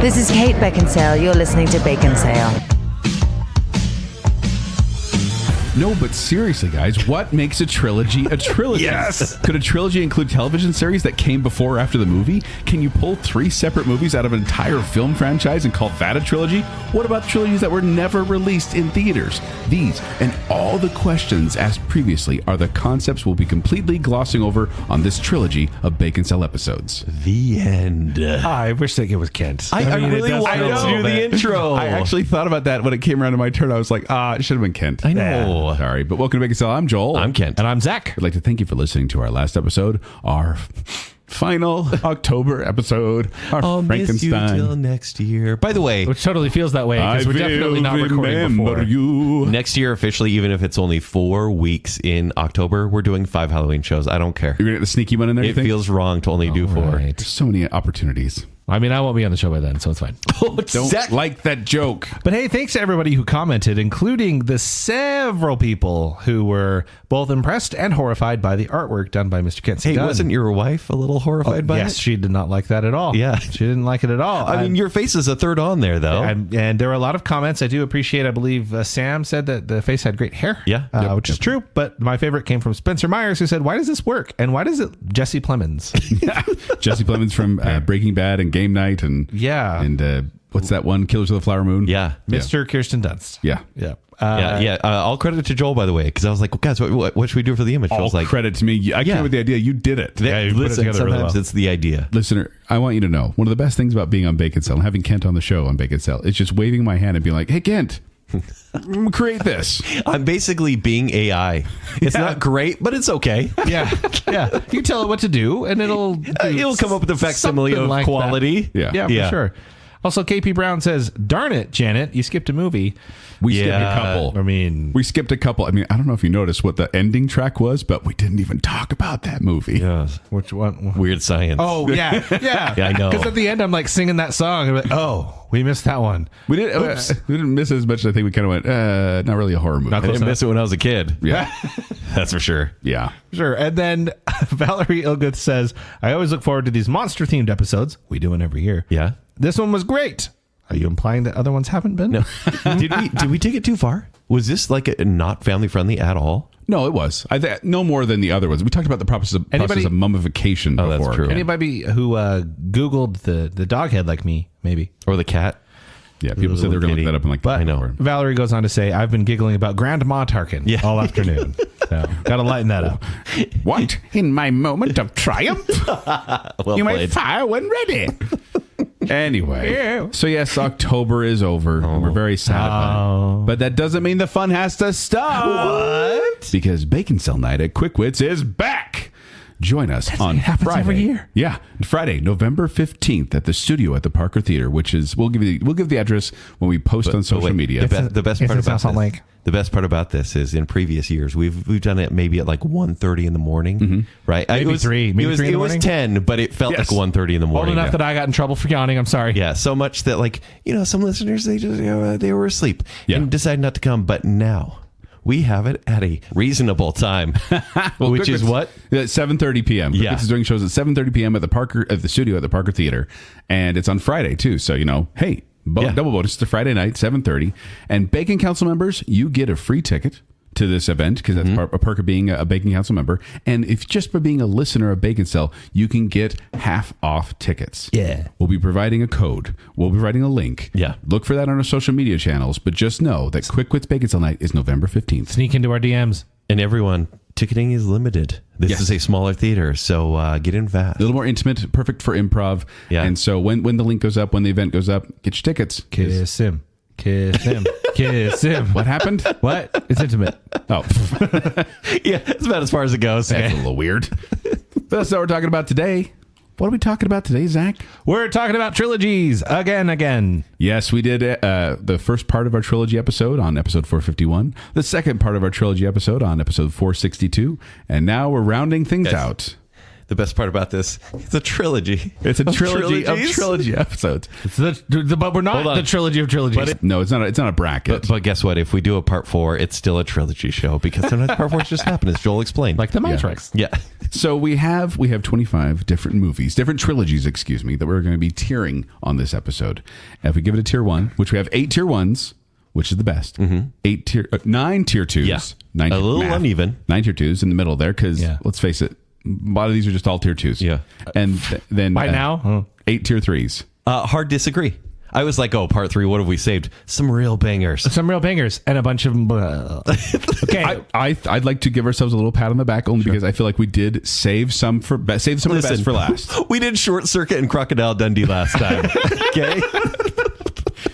This is Kate Baconsale. You're listening to Baconsale. No, but seriously, guys, what makes a trilogy a trilogy? Yes! Could a trilogy include television series that came before or after the movie? Can you pull 3 separate movies out of an entire film franchise and call that a trilogy? What about trilogies that were never released in theaters? These and all the questions asked previously are the concepts we'll be completely glossing over on this trilogy of Baconsale episodes. The end. I wish that it was Kent. I really wanted to do the intro. I actually thought about that when it came around to my turn. I was like, it should have been Kent. I know. Sorry, but welcome to Baconsale. I'm Joel. I'm Kent. And I'm Zack. I'd like to thank you for listening to our last episode, our final October episode, our I'll miss you Frankenstein. till next year. By the way, Which totally feels that way because we're definitely not recording before. you. next year officially, even if it's only 4 weeks in October, we're doing 5 Halloween shows. I don't care. You're going to get the sneaky one in there, you It think? feels wrong to only do 4. Right. There's so many opportunities. I mean, I won't be on the show by then, so it's fine. Don't like that joke. But hey, thanks to everybody who commented, including the several people who were both impressed and horrified by the artwork done by Mr. Kent. Hey, wasn't your wife a little horrified by yes, it? she did not like that at all. Yeah. She didn't like it at all. I mean, your face is a third on there, though. And there were a lot of comments I do appreciate. I believe Sam said that the face had great hair. Yeah. Which is true. But my favorite came from Spencer Myers, who said, why does this work? And why does it Jesse Plemons? Jesse Plemons from Breaking Bad and Game Night and what's that one? Killers of the Flower Moon? Yeah. Mr. Kirsten Dunst. Yeah. Yeah. All credit to Joel, by the way, because I was like, well, guys, what should we do for the image? I All was like, credit to me. I came with the idea. You did it. Yeah, you put it listen, together really sometimes well. it's the idea. Listener, I want you to know, one of the best things about being on Baconsale and having Kent on the show on Baconsale is just waving my hand and being like, hey, Kent, create this. I'm basically being AI. It's not great, but it's okay. Yeah. Yeah. You tell it what to do, and it'll Come up with a facsimile something of like quality. that. Yeah, for sure. Also, KP Brown says, darn it, Janet, you skipped a movie. We skipped a Yeah. couple. I mean, We skipped a couple. I mean, I don't know if you noticed what the ending track was, but we didn't even talk about that movie. Yes. which one? Weird science. Oh, yeah. Yeah. Yeah, I know. Because at the end, I'm like singing that song. I'm like, oh, we missed that one. We didn't miss it as much as I think we kind of went, not really a horror movie. I didn't miss it when I was a kid. Yeah. That's for sure. Yeah. Sure. And then Valerie Ilguth says, I always look forward to these monster-themed episodes. We do one every year. Yeah. This one was great. Are you implying that other ones haven't been? No. Did we take it too far? Was this like a not family friendly at all? No, it was. No more than the other ones. We talked about the process of mummification Oh, that's before. true. Ken. Anybody who Googled the dog head like me, maybe. Or the cat? Yeah, people said they were going to look that up and like, But I know. Valerie goes on to say, I've been giggling about Grandma Tarkin all afternoon. So, gotta lighten that up. What? In my moment of triumph? Well You may played. fire when ready. Anyway, Yeah. so yes, October is over. And we're very sad about it. But that doesn't mean the fun has to stop. What? Because Baconsale Night at Quick Wits is back. Join us on happens Friday. every year. Yeah, Friday, November 15th at the studio at the Parker Theater, which is we'll give the address when we post on social wait, media. The best It's part in about South this, Lake. the best part about this is in previous years we've done it maybe at like 1:30 in the morning, right? Maybe 3 in the It was morning? 10, but it felt Yes. like 1:30 in the Old morning. enough that I got in trouble for yawning. I'm sorry. Yeah, so much that like some listeners they just they were asleep and decided not to come, but now we have it at a reasonable time, which is what? 7:30 p.m. Yeah. It's doing shows at 7:30 p.m. at the studio at the Parker Theater, and it's on Friday too. So hey, double bonus. It's a Friday night, 7:30, and Bacon Council members, you get a free ticket to this event because that's a perk of being a Bacon Council member. And if just by being a listener of Baconsale, you can get half off tickets. Yeah. We'll be providing a code. We'll be providing a link. Yeah. Look for that on our social media channels. But just know that Quick Wits Baconsale Night is November 15th. Sneak into our DMs. And everyone, ticketing is limited. This Yes. is a smaller theater, so get in fast. A little more intimate, perfect for improv. Yeah. And so when the link goes up, when the event goes up, get your tickets. Kiss him. Kiss him. Kiss him. What happened? What? It's intimate. Oh, Yeah, that's about as far as it goes. that's a little weird. That's what we're talking about today. What are we talking about today, Zach? We're talking about trilogies again. Yes, we did the first part of our trilogy episode on episode 451, the second part of our trilogy episode on episode 462, and now we're rounding things Yes. out. The best part about this, it's a trilogy. It's a trilogy of trilogies. trilogy episodes. But we're not the trilogy of trilogies. No, it's not. It's not a bracket. But guess what? If we do a part 4, it's still a trilogy show because sometimes part 4s just happen, as Joel explained. like the Matrix. Yeah. So we have 25 different movies, different trilogies, excuse me, that we're going to be tiering on this episode. If we give it a tier 1, which we have 8 tier 1s, which is the best. 9 tier 2s. Yeah. 9 A little uneven. 9 tier 2s in the middle there because let's face it, a lot of these are just all tier 2s. Yeah. And then By now? 8 tier 3s. Hard disagree. I was like, part 3, what have we saved? Some real bangers. Some real bangers and a bunch of... Okay. I'd like to give ourselves a little pat on the back only because I feel like we did save some of the best for last. We did Short Circuit and Crocodile Dundee last time. Okay?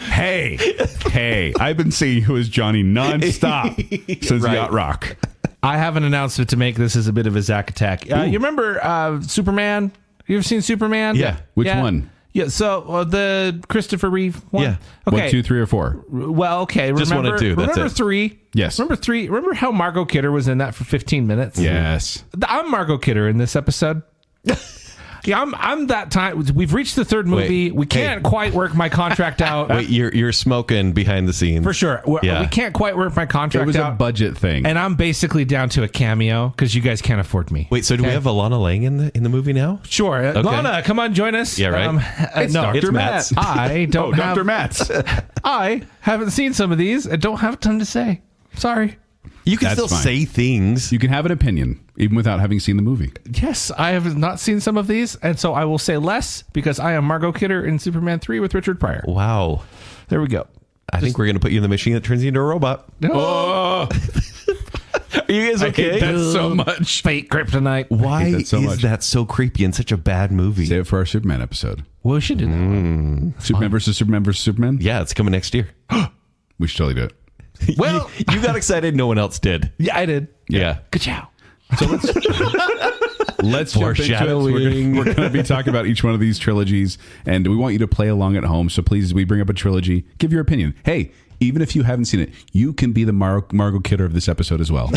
Hey, I've been seeing Who is Johnny nonstop since Right. Yacht Rock. I have an announcement to make. This is a bit of a Zack attack. You remember Superman? You ever seen Superman? Yeah. Which one? Yeah, so the Christopher Reeve one. Yeah. Okay. 1, 2, 3, or 4? Well, okay. Just remember, 1 and 2, that's remember it. 3? Yes. Remember 3? Remember how Margot Kidder was in that for 15 minutes? Yes. I'm Margot Kidder in this episode. Yeah, I'm that time. We've reached the 3rd movie. We can't quite work my contract out. Wait, you're smoking behind the scenes. For sure. We can't quite work my contract It was out. a budget thing. And I'm basically down to a cameo because you guys can't afford me. Wait, so do we have Alana Lang in the movie now? Sure. Lana, come on, join us. Yeah, right. It's no, Dr. it's Matt. I don't have... Dr. Matt's. I haven't seen some of these and don't have a ton to say. Sorry. You can That's still fine. say things. You can have an opinion even without having seen the movie. Yes, I have not seen some of these, and so I will say less because I am Margot Kidder in Superman 3 with Richard Pryor. Wow. There we go. I think we're going to put you in the machine that turns you into a robot. Oh, Are you guys I hate that so much. Fake kryptonite. Why hate that so is much. that so creepy and such a bad movie? Save it for our Superman episode. Well, we should do that. Superman versus Superman versus Superman? Yeah, it's coming next year. We should totally do it. Well, you got excited. No one else did. yeah, I did. Yeah. Ka-chow. So let's jump into it. Foreshadowing. We're going to be talking about each one of these trilogies, and we want you to play along at home. So please, as we bring up a trilogy, give your opinion. Hey, even if you haven't seen it, you can be the Margot Kidder of this episode as well.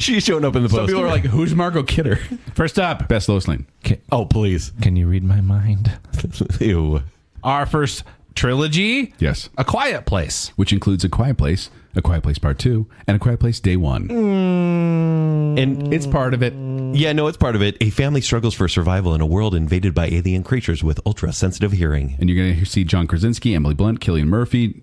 She's showing up in the poster. Some people are like, who's Margot Kidder? First up. Best Lois Lane. oh, please. Can you read my mind? Ew. Our first trilogy. Yes. A Quiet Place. Which includes A Quiet Place Part 2, and A Quiet Place Day 1. And It's part of it. yeah, no, it's part of it. A family struggles for survival in a world invaded by alien creatures with ultra-sensitive hearing. And you're going to see John Krasinski, Emily Blunt, Cillian Murphy,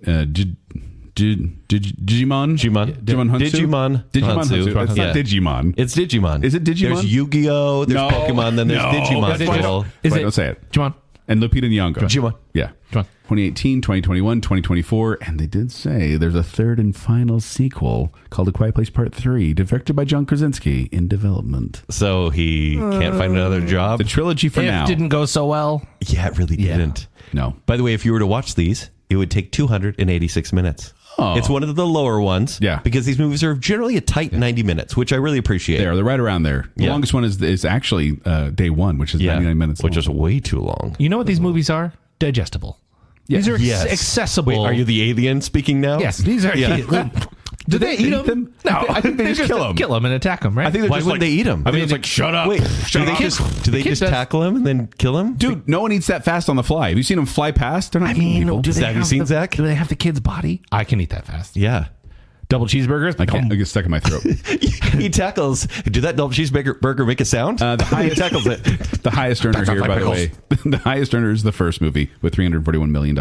Digimon Digimon. Hansu? Digimon. Hansu. It's Yeah. not Digimon. It's Digimon. Is it Digimon? There's Yu-Gi-Oh! There's Pokemon, then there's Digimon. Joel. Is Wait, it? don't say it. Come on. And Lupita Nyong'o. Digimon. Yeah. Come on. 2018, 2021, 2024. And they did say there's a 3rd and final sequel called A Quiet Place Part 3, directed by John Krasinski, in development. So he can't find another job. The trilogy for now. It didn't go so well. Yeah, it really didn't. No. By the way, if you were to watch these, it would take 286 minutes. Oh. It's one of the lower ones. Yeah. Because these movies are generally a tight 90 minutes, which I really appreciate. They're right around there. The Yeah. longest one is actually Day 1, which is 99 minutes which long. is way too long. You know what these movies are? Digestible. These are Yes. accessible. Wait, are you the alien speaking now? Yes, these are. Yeah. Do they eat them? No, I think they just kill 'em. Kill them and attack them, right? I think they're Why just wouldn't like, they eat him? I mean, it's like, shut up. Wait, shut up. do they just does. tackle him and then kill him? Dude, no one eats that fast on the fly. Have you seen them fly past? They're not eating people. Have you seen Zack? Do they have the kid's body? I can eat that fast. Yeah. Double cheeseburgers? I can't. I get stuck in my throat. He tackles. Did that double cheeseburger make a sound? The highest tackles it. The highest earner here, by the way. The highest earner is the first movie with $341 million,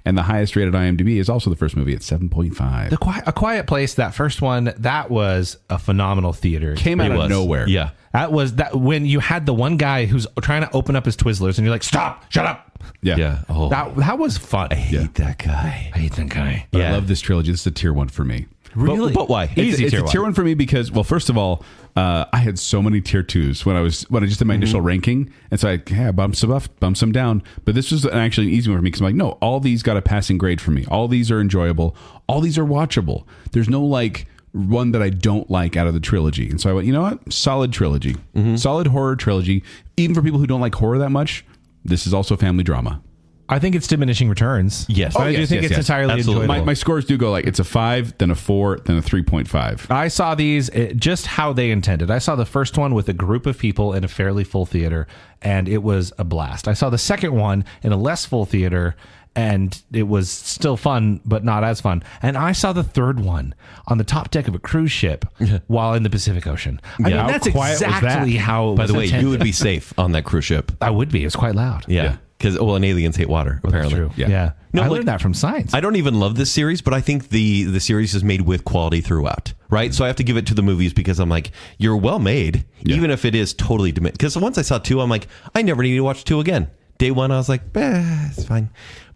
and the highest rated IMDb is also the first movie at 7.5. A Quiet Place, that first one, that was a phenomenal theater. Came out It of was. nowhere. Yeah. That was that when you had the one guy who's trying to open up his Twizzlers, and you're like, "Stop! Shut up!" Yeah. Yeah. Oh, That was fun. I hate that guy. I hate that guy. But Yeah. I love this trilogy. This is a tier 1 for me. Really? But why? It's a tier 1 for me because, well, first of all, I had so many tier 2s when I just did my initial ranking, and so I bumped some up, bumped some down. But this was actually an easy one for me because I'm like, no, all these got a passing grade for me. All these are enjoyable. All these are watchable. There's no like one that I don't like out of the trilogy. And so I went, you know what? Solid trilogy, solid horror trilogy. Even for people who don't like horror that much, this is also family drama. I think it's diminishing returns. Yes. But I do think it's entirely Absolutely. enjoyable. My scores do go like it's a 5, then a 4, then a 3.5. I saw these just how they intended. I saw the first one with a group of people in a fairly full theater, and it was a blast. I saw the second one in a less full theater, and it was still fun, but not as fun. And I saw the third one on the top deck of a cruise ship while in the Pacific Ocean. I mean, that's exactly how. By the way, you would be safe on that cruise ship. I would be. It's quite loud. Yeah. Because, and aliens hate water, apparently. That's true. Yeah. No, I learned that from science. I don't even love this series, but I think the series is made with quality throughout, right? So I have to give it to the movies because I'm like, you're well made, even if it is totally... Because once I saw 2, I'm like, I never need to watch 2 again. Day 1, I was like, it's fine.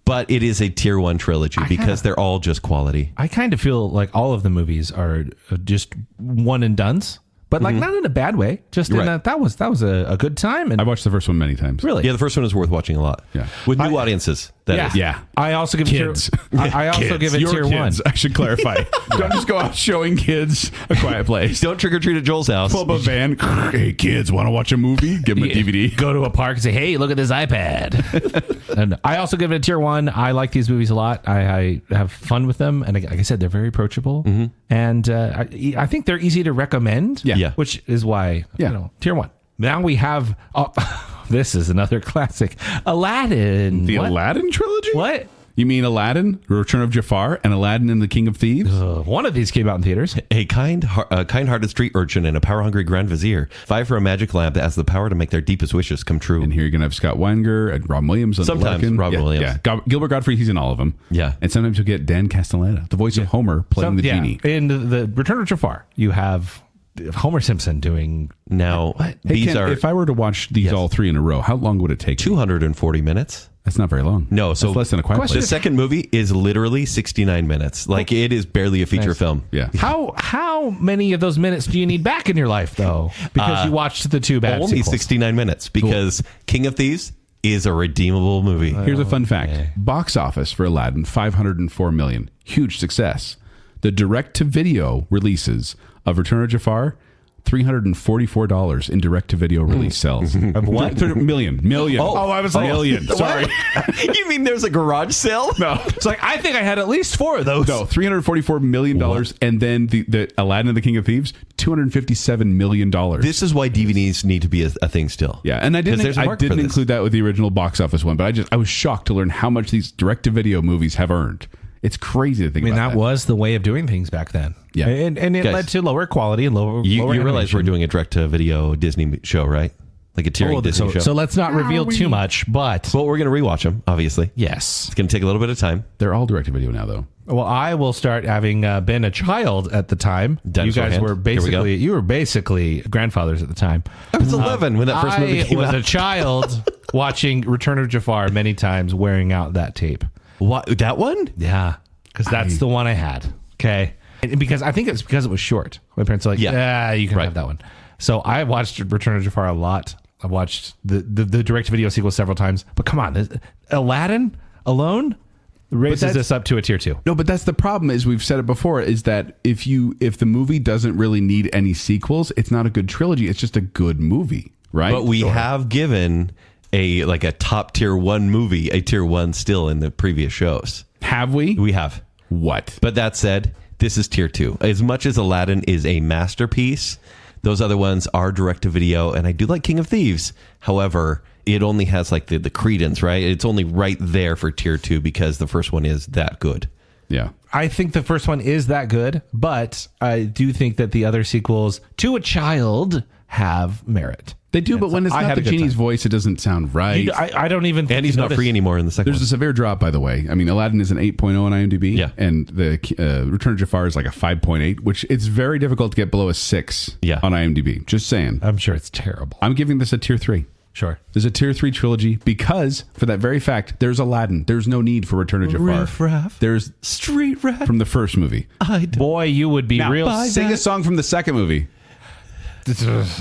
But it is a tier 1 trilogy because they're all just quality. I kind of feel like all of the movies are just one and dones. But like not in a bad way, just in that was a good time. And I've watched the first one many times. Really? Yeah, the first one is worth watching a lot. Yeah. With new audiences. That is. Yeah. I also give Kids. I also give it Your tier kids, 1. I should clarify. Don't just go out showing kids A Quiet Place. Don't trick or treat at Joel's house. Pull up a van. Hey, kids, want to watch a movie? Give them a DVD. Go to a park and say, "Hey, look at this iPad." And I also give it a tier 1. I like these movies a lot. I have fun with them, and like I said, they're very approachable, and I think they're easy to recommend. Yeah. Which is why tier 1. Now we have. This is another classic, Aladdin. The Aladdin trilogy? What? You mean Aladdin, Return of Jafar, and Aladdin and the King of Thieves? One of these came out in theaters. A kind-hearted street urchin and a power-hungry grand vizier vie for a magic lamp that has the power to make their deepest wishes come true. And here you're going to have Scott Weinger and Rob Williams. Sometimes Robin Williams. Yeah. Gilbert Godfrey, he's in all of them. Yeah. And sometimes you'll get Dan Castellaneta, the voice of Homer, playing the genie. In the Return of Jafar, you have Homer Simpson doing... Now, Hey, these Ken, are if I were to watch these all 3 in a row, how long would it take? 240 minutes. That's not very long. No, so that's less than A Quiet The Place. second movie is literally 69 minutes. Like, it is barely a feature film. Yeah. How many of those minutes do you need back in your life, though? Because you watched the 2 bad Only sequels. 69 minutes because King of Thieves is a redeemable movie. Here's a fun fact. Box office for Aladdin, $504 million. Huge success. The direct-to-video releases of Return of Jafar, $344 in direct-to-video release sales. Of what? Million. Oh, I was like, million. Sorry. You mean there's a garage sale? No. It's like, I think I had at least 4 of those. No, $344 million. And then the Aladdin and the King of Thieves, $257 million. This is why DVDs need to be a thing still. Yeah, and I didn't there's a market for this. include that with the original box office one, but I was shocked to learn how much these direct-to-video movies have earned. It's crazy to think about. that was the way of doing things back then. Yeah. And it Guys, led to lower quality and lower You realize animation. we're doing a direct-to-video Disney show, right? Like a tiering Disney show. So let's not reveal too much, but... Well, we're going to rewatch them, obviously. Yes. It's going to take a little bit of time. They're all direct-to-video now, though. Well, I will start having been a child at the time. Dinosaur you guys hand. were basically grandfathers at the time. I was 11 when that first movie came I was out. a child watching Return of Jafar many times, wearing out that tape. What? That one? Yeah, because that's the one I had. Okay, and because I think it's because it was short. My parents were like, yeah, you can have that one. So I watched Return of Jafar a lot. I watched the direct-to-video sequel several times. But come on, Aladdin alone raises this up to a tier 2. No, but that's the problem. Is we've said it before. Is that if the movie doesn't really need any sequels, it's not a good trilogy. It's just a good movie, right? But we have given a top tier 1 movie a tier 1 still in the previous shows. Have we? We have. What? But that said, this is tier 2. As much as Aladdin is a masterpiece, those other ones are direct to video, and I do like King of Thieves. However, it only has like the credence, right? It's only right there for tier 2 because the first one is that good. Yeah. I think the first one is that good, but I do think that the other sequels to a child have merit. They do, but when it's not the genie's voice, it doesn't sound right. I don't even. And he's not free anymore in the second There's one. a severe drop, by the way. I mean, Aladdin is an 8.0 on IMDb. Yeah. And the Return of Jafar is like a 5.8, which it's very difficult to get below a 6 on IMDb. Just saying. I'm sure it's terrible. I'm giving this a tier 3. Sure. There's a tier 3 trilogy because, for that very fact, there's Aladdin. There's no need for Return of Jafar. Riff raff. There's Street rat. from the first movie. Boy, you would be Now, real. sing a song from the second movie.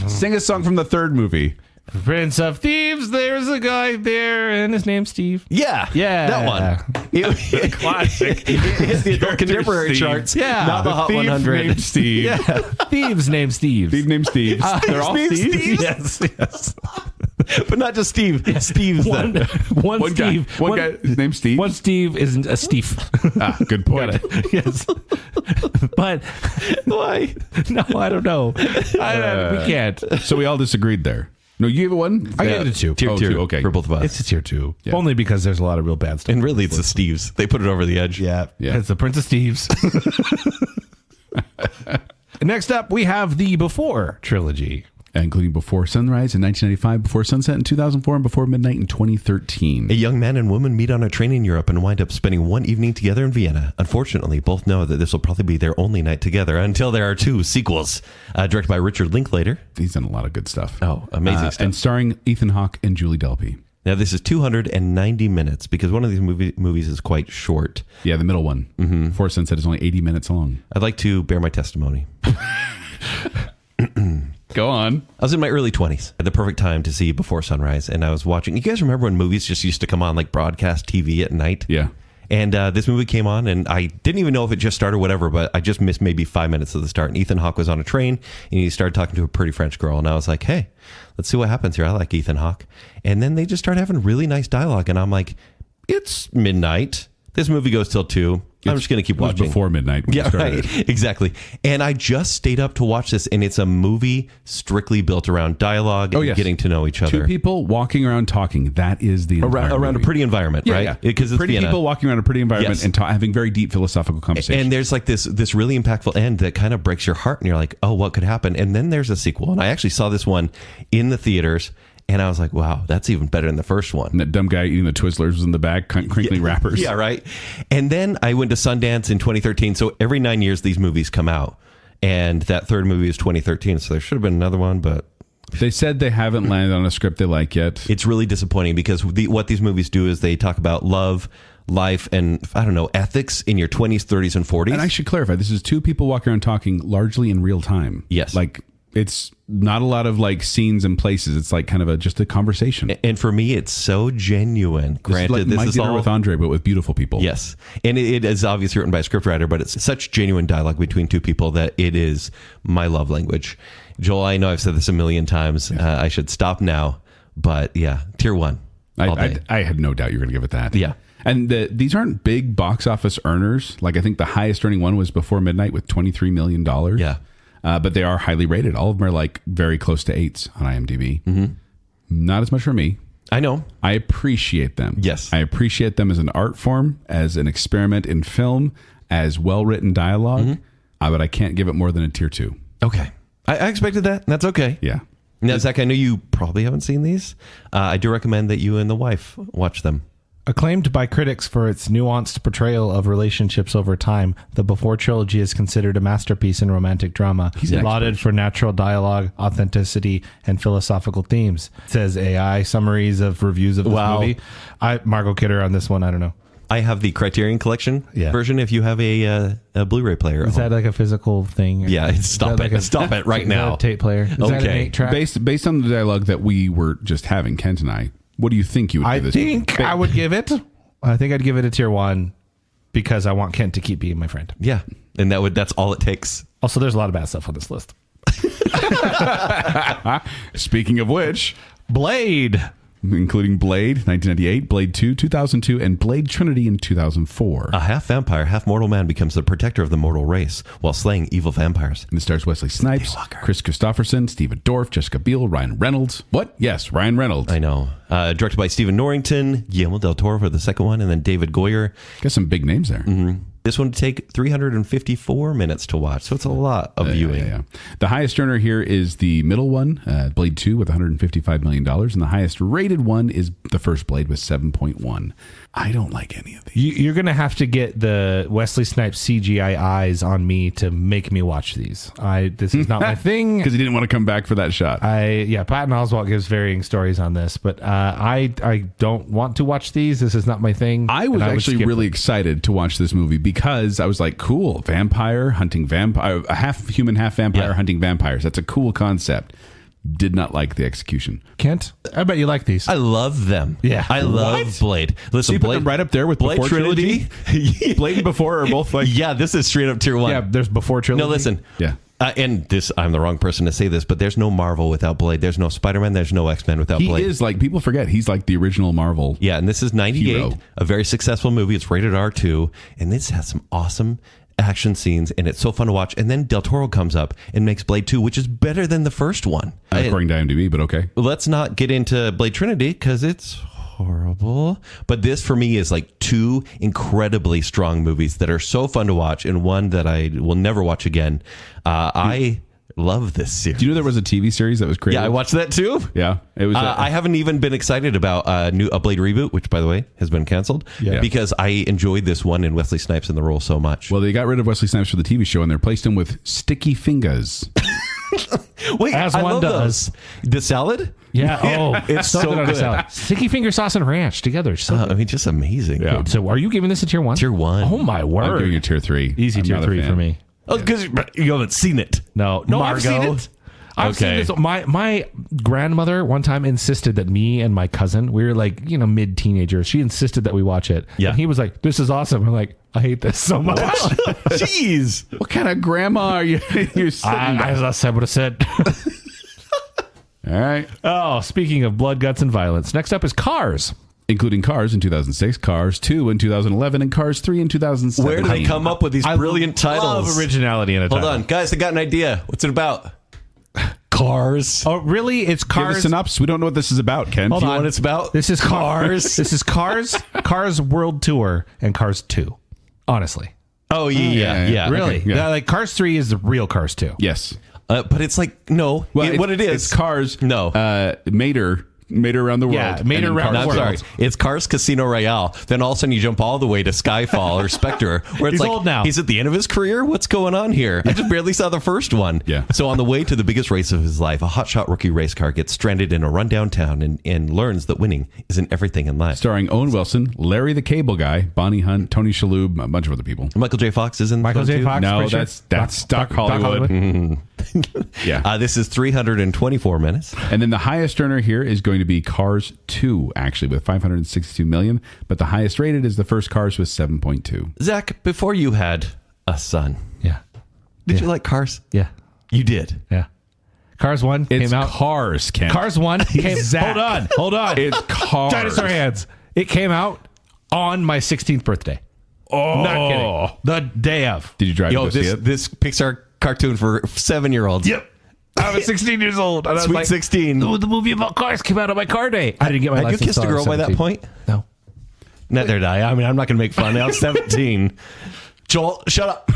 Sing a song from the third movie. Prince of Thieves, there's a guy there, and his name's Steve. Yeah. Yeah. That one. Classic. It's the adult contemporary Steve. charts. Yeah. Not the Hot Thief 100. named Steve. Yeah. Thieves named Steve. Thief named Steve. They're all named Steve. Steve? Yes, yes. but not just Steve. Steve's One Guy, Steve. one guy. His name's Steve. One Steve isn't a Steve. Good point. Yes. But Why? no, I don't know. We can't. So we all disagreed there. No, you gave it one? I gave it a 2. Tier Oh, 2. two, okay. For both of us. It's a tier 2. Only because there's a lot of real bad stuff. And really, it's the Steves. They put it over the edge. Yeah. Yeah. It's the Prince of Steve's. Next up, we have the Before trilogy. Including Before Sunrise in 1995, Before Sunset in 2004, and Before Midnight in 2013. A young man and woman meet on a train in Europe and wind up spending one evening together in Vienna. Unfortunately, both know that this will probably be their only night together until there are 2 sequels. Directed by Richard Linklater. He's done a lot of good stuff. Oh, amazing stuff. And starring Ethan Hawke and Julie Delpy. Now, this is 290 minutes because one of these movies is quite short. Yeah, the middle one. Before Sunset is only 80 minutes long. I'd like to bear my testimony. Go on. I was in my early 20s at the perfect time to see Before Sunrise, and I was watching. You guys remember when movies just used to come on like broadcast TV at night? Yeah. And this movie came on, and I didn't even know if it just started or whatever, but I just missed maybe 5 minutes of the start. And Ethan Hawke was on a train, and he started talking to a pretty French girl. And I was like, hey, let's see what happens here. I like Ethan Hawke. And then they just started having really nice dialogue. And I'm like, it's midnight. This movie goes till 2. I'm just going to keep It was watching. before midnight. When Yeah, it started. right. Exactly. And I just stayed up to watch this, and it's a movie strictly built around dialogue and yes. getting to know each other. 2 people walking around talking. That is the entire around a movie. pretty environment, right? Yeah. Because it's pretty Vienna. people walking around a pretty environment Yes. and having very deep philosophical conversations. And there's like this really impactful end that kind of breaks your heart, and you're like, oh, what could happen? And then there's a sequel, and I actually saw this one in the theaters, and I was like, wow, that's even better than the first one. And that dumb guy eating the Twizzlers was in the back, crinkling wrappers. Yeah, right. And then I went to Sundance in 2013. So every 9 years, these movies come out. And that third movie is 2013. So there should have been another one, but They said they haven't landed on a script they like yet. it's really disappointing because what these movies do is they talk about love, life, and I don't know, ethics in your 20s, 30s, and 40s. And I should clarify, this is 2 people walking around talking largely in real time. Yes. Like, it's not a lot of like scenes and places. It's like kind of just a conversation. And for me, it's so genuine. Granted, like this My is Dinner all with Andre, but with beautiful people. Yes. And it is obviously written by a scriptwriter, but it's such genuine dialogue between 2 people that it is my love language. Joel, I know I've said this a million times. I should stop now. But yeah, tier 1. all day. I had no doubt you were going to give it that. Yeah. And these aren't big box office earners. Like, I think the highest earning one was Before Midnight with $23 million. Yeah. But they are highly rated. All of them are like very close to 8s on IMDb. Mm-hmm. Not as much for me. I know. I appreciate them. Yes. I appreciate them as an art form, as an experiment in film, as well-written dialogue. But I can't give it more than a tier 2. Okay. I expected that. And that's okay. Yeah. Now, Zach, I know you probably haven't seen these. I do recommend that you and the wife watch them. Acclaimed by critics for its nuanced portrayal of relationships over time, the Before trilogy is considered a masterpiece in romantic drama, lauded for natural dialogue, authenticity, and philosophical themes. It says AI summaries of reviews of this movie. Margot Kidder on this one, I don't know. I have the Criterion Collection version if you have a Blu-ray player. Is that like a physical thing? Yeah, stop it. Stop it right now. A tape player. Is that an 8-track? Based on the dialogue that we were just having, Kent and I, what do you think you would give this? I would give it. I think I'd give it a tier 1 because I want Kent to keep being my friend. Yeah, and that's all it takes. Also, there's a lot of bad stuff on this list. Speaking of which, Blade. including Blade, 1998, Blade 2, 2002, and Blade Trinity in 2004. A half vampire, half mortal man becomes the protector of the mortal race while slaying evil vampires. And it stars Wesley Snipes, Chris Christopherson, Stephen Dorff, Jessica Biel, Ryan Reynolds. What? Yes, Ryan Reynolds. I know. Directed by Stephen Norrington, Guillermo del Toro for the second one, and then David Goyer. Got some big names there. This one would take 354 minutes to watch, so it's a lot of viewing. Yeah. The highest earner here is the middle one, Blade 2 with $155 million, and the highest rated one is the first Blade with 7.1. I don't like any of these. You're going to have to get the Wesley Snipes CGI eyes on me to make me watch these. This is not my thing. Because he didn't want to come back for that shot. Patton Oswalt gives varying stories on this, but I don't want to watch these. This is not my thing. I was actually really excited to watch this movie because I was like, cool, vampire hunting vampire, a half human, half vampire hunting vampires. That's a cool concept. Did not like the execution. Kent, I bet you like these. I love them. Yeah. I love Blade. Listen, So you put them right up there with Blade Before Trilogy? Blade and Before are both like... Yeah, this is straight up tier 1. Yeah, there's Before trilogy. No, listen. Yeah. And this, I'm the wrong person to say this, but there's no Marvel without Blade. There's no Spider-Man. There's no X-Men without Blade. He is like, people forget, he's like the original Marvel. Yeah, and this is 98, hero. a very successful movie. It's rated R2, and this has some awesome action scenes, and it's so fun to watch. And then Del Toro comes up and makes Blade 2, which is better than the first one. According to IMDb, but okay. Let's not get into Blade Trinity because it's horrible. But this, for me, is like two incredibly strong movies that are so fun to watch, and one that I will never watch again. I love this series. Do you know there was a TV series that was created? Yeah, I watched that too. Yeah, it was. I haven't even been excited about a Blade reboot, which, by the way, has been canceled. Yeah. Because I enjoyed this one and Wesley Snipes in the role so much. Well, they got rid of Wesley Snipes for the TV show and they replaced him with Sticky Fingers. Wait, As I one love does. those. The salad? Yeah. Oh, It's so good on a good. salad. Sticky finger sauce and ranch together. So I mean, just amazing. Yeah. So are you giving this a tier 1? Tier 1. Oh my I'm word. giving it tier 3. Easy I'm tier not a 3 fan. for me. Oh, because you haven't seen it. No, I've seen Margot? it. I've seen Okay. this. My grandmother one time insisted that me and my cousin, we were like, mid teenagers. She insisted that we watch it. Yeah. And he was like, "This is awesome." I'm like, "I hate this so much." Jeez. What kind of grandma are you? You're sitting I said what I said. All right. Oh, speaking of blood, guts, and violence, next up is Cars. Including Cars in 2006, Cars 2 in 2011, and Cars 3 in 2007. Where do they come up with these brilliant titles? Love originality in a Hold title. on, guys, I got an idea. What's it about? Cars. Oh, really? It's Give a Cars. synopsis. We don't know what this is about, Ken. Hold Do you know on. what it's about? This is Cars. This is Cars World Tour and Cars 2. Honestly. Oh, yeah. Really? Okay, yeah. Like Cars 3 is the real Cars 2. Yes. But it's like, no. Well, what it is. It's Cars. No. Mater around the world. Yeah, Mater and then around Cars the I'm world. sorry. It's Cars Casino Royale. Then all of a sudden you jump all the way to Skyfall or Spectre, where it's He's like, old now. he's at the end of his career. What's going on here? I just barely saw the first one. Yeah. So on the way to the biggest race of his life, a hotshot rookie race car gets stranded in a rundown town and learns that winning isn't everything in life. Starring Owen Wilson, Larry the Cable Guy, Bonnie Hunt, Tony Shalhoub, a bunch of other people. Michael J. Fox is in Michael the J. film, too? Fox? No, pretty sure? that's Doc Hollywood. Yeah. This is 324 minutes. And then the highest earner here is going to be Cars 2, actually, with 562 million. But the highest rated is the first Cars with 7.2. Zach, before you had a son, Yeah. did you like Cars? Yeah. You did. Yeah. Cars 1 It's came out. Cars, Ken. Cars 1 came Zach. Hold on. It's Cars. Dinosaur hands. It came out on my 16th birthday. Oh. Not kidding. The day of. Did you drive to go see it? This Pixar cartoon for 7-year-olds. Yep. I was 16 years old. And I was Sweet like, 16. "Oh, the movie about cars came out on my car day." I didn't get my Had you license. kissed a till I was girl by that 17. point? No. Neither did I. I mean, I'm not going to make fun. I was 17. Joel, shut up.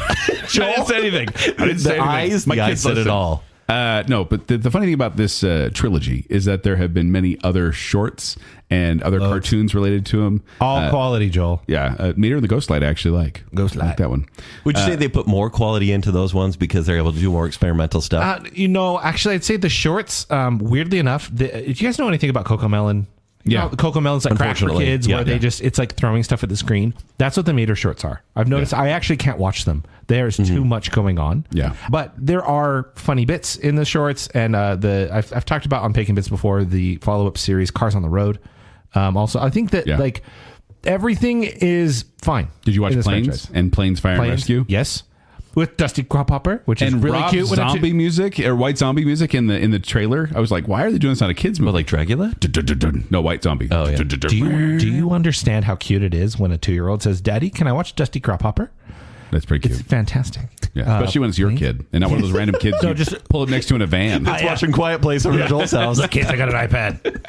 Joel, I didn't say anything. I didn't say anything. The eyes said it all. No, but the funny thing about this trilogy is that there have been many other shorts and other cartoons related to them. All quality, Joel. Yeah, Meter and the Ghost Light I actually like. Ghost I like Light. that one. Would you say they put more quality into those ones because they're able to do more experimental stuff? Actually, I'd say the shorts, weirdly enough, do you guys know anything about Coco Melon? Yeah. Coco Melon's like crack for Unfortunately. kids Yeah. where they just, it's like throwing stuff at the screen. That's what the Mater shorts are. I've noticed I actually can't watch them. There's too much going on. Yeah. But there are funny bits in the shorts. And I've talked about on Bacon Bits before, the follow-up series, Cars on the Road. Also, I think that like everything is fine. Did you watch in this Planes franchise. and Planes Fire and Planes? Rescue? Yes. With Dusty Cropper, which is And really Rob cute. When I'm zombie music or white zombie music in the trailer. I was like, why are they doing this on a kids movie? Like Dragula? No, white zombie. Oh, yeah. Do you understand how cute it is when a 2-year-old says, "Daddy, can I watch Dusty Cropper?" That's pretty cute. It's fantastic. Yeah, especially when it's your kid and not one of those random kids you just pull up next to in a van. It's watching Quiet Place over at Joel's house. Look, kids, I got an iPad.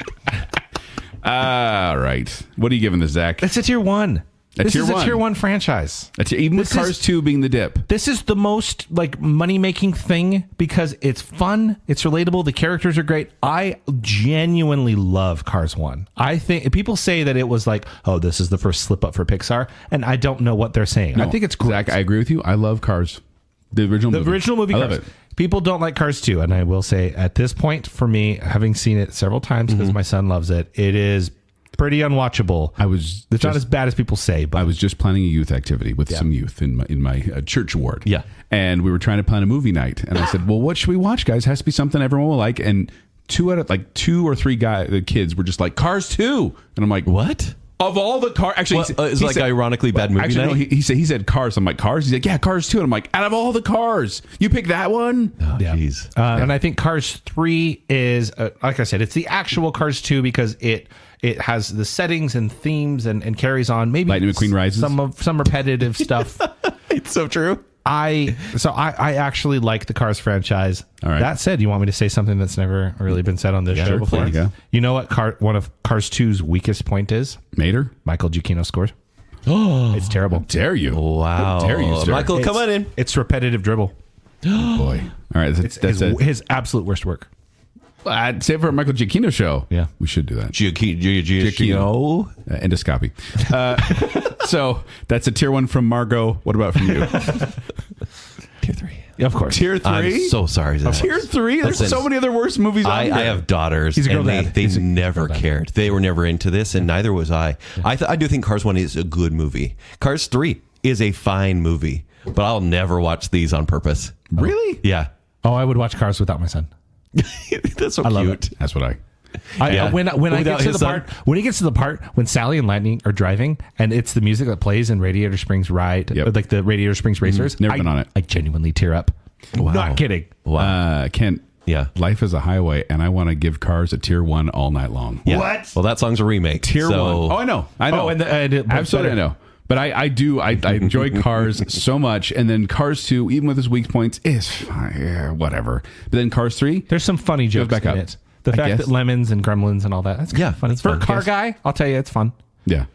All right. What are you giving this, Zach? It's a tier 1. This tier is a one. tier 1 franchise. Even with This is- Cars 2 being the dip. This is the most like money-making thing because it's fun, it's relatable, the characters are great. I genuinely love Cars 1. I think people say that it was like, oh, this is the first slip up for Pixar, and I don't know what they're saying. I think it's great. Zach, I agree with you. I love Cars. The original movie. I Cars. love it. People don't like Cars 2, and I will say at this point, for me, having seen it several times because my son loves it, it is pretty unwatchable. It's not as bad as people say, but I was just planning a youth activity with some youth in my church ward. Yeah. And we were trying to plan a movie night. And I said, well, what should we watch, guys? It has to be something everyone will like. And 2 or 3 kids were just like, Cars 2. And I'm like, What? Of all the cars, actually, It's like ironically bad movie actually, night. no, he said Cars. I'm like, Cars? He's like, yeah, Cars 2. And I'm like, out of all the cars, you pick that one? Oh, Yeah. jeez. And I think Cars 3 is, like I said, it's the actual Cars 2 because it has the settings and themes and carries on maybe Lightning McQueen Rises? some repetitive stuff. It's so true. I actually like the Cars franchise. All right. That said, you want me to say something that's never really been said on this show sure, before? please. Yeah. You know what one of Cars 2's weakest point is? Mater? Michael Giacchino scores. Oh, it's terrible. Dare you? Wow. How dare you, sir? Michael, come on in. It's repetitive dribble. Oh, boy. All right. It's his absolute worst work. I'd say for a Michael Giacchino show. Yeah. We should do that. Giacchino. Endoscopy. So that's a tier 1 from Margot. What about from you? Tier 3. Yeah, of course. Tier 3? I'm so sorry. Zach. Tier 3? There's Listen, so many other worse movies on here. I have daughters, He's a girl and dad. they never cared. They were never into this, and neither was I. I do think Cars 1 is a good movie. Cars 3 is a fine movie, but I'll never watch these on purpose. Really? Yeah. Oh, I would watch Cars without my son. That's so I love cute. That's what I... Yeah. When I Without get to his the son? part when he gets to the part when Sally and Lightning are driving and it's the music that plays in Radiator Springs Ride, Yep. like the Radiator Springs Racers. Never been on it. I genuinely tear up. Wow. Not kidding. Wow. Kent. Yeah. Life is a highway, and I want to give Cars a tier 1 all night long. Yeah. What? Well, that song's a remake. Tier 1. Oh, I know. Oh, and Absolutely, I know. But I enjoy Cars so much, and then Cars 2, even with its weak points, is fine, yeah, whatever. But then Cars 3, There's some funny jokes back in up. it. The I fact guess. that lemons and gremlins and all that. That's kind of funny. that's For fun. a car Yes. guy, I'll tell you, it's fun. yeah.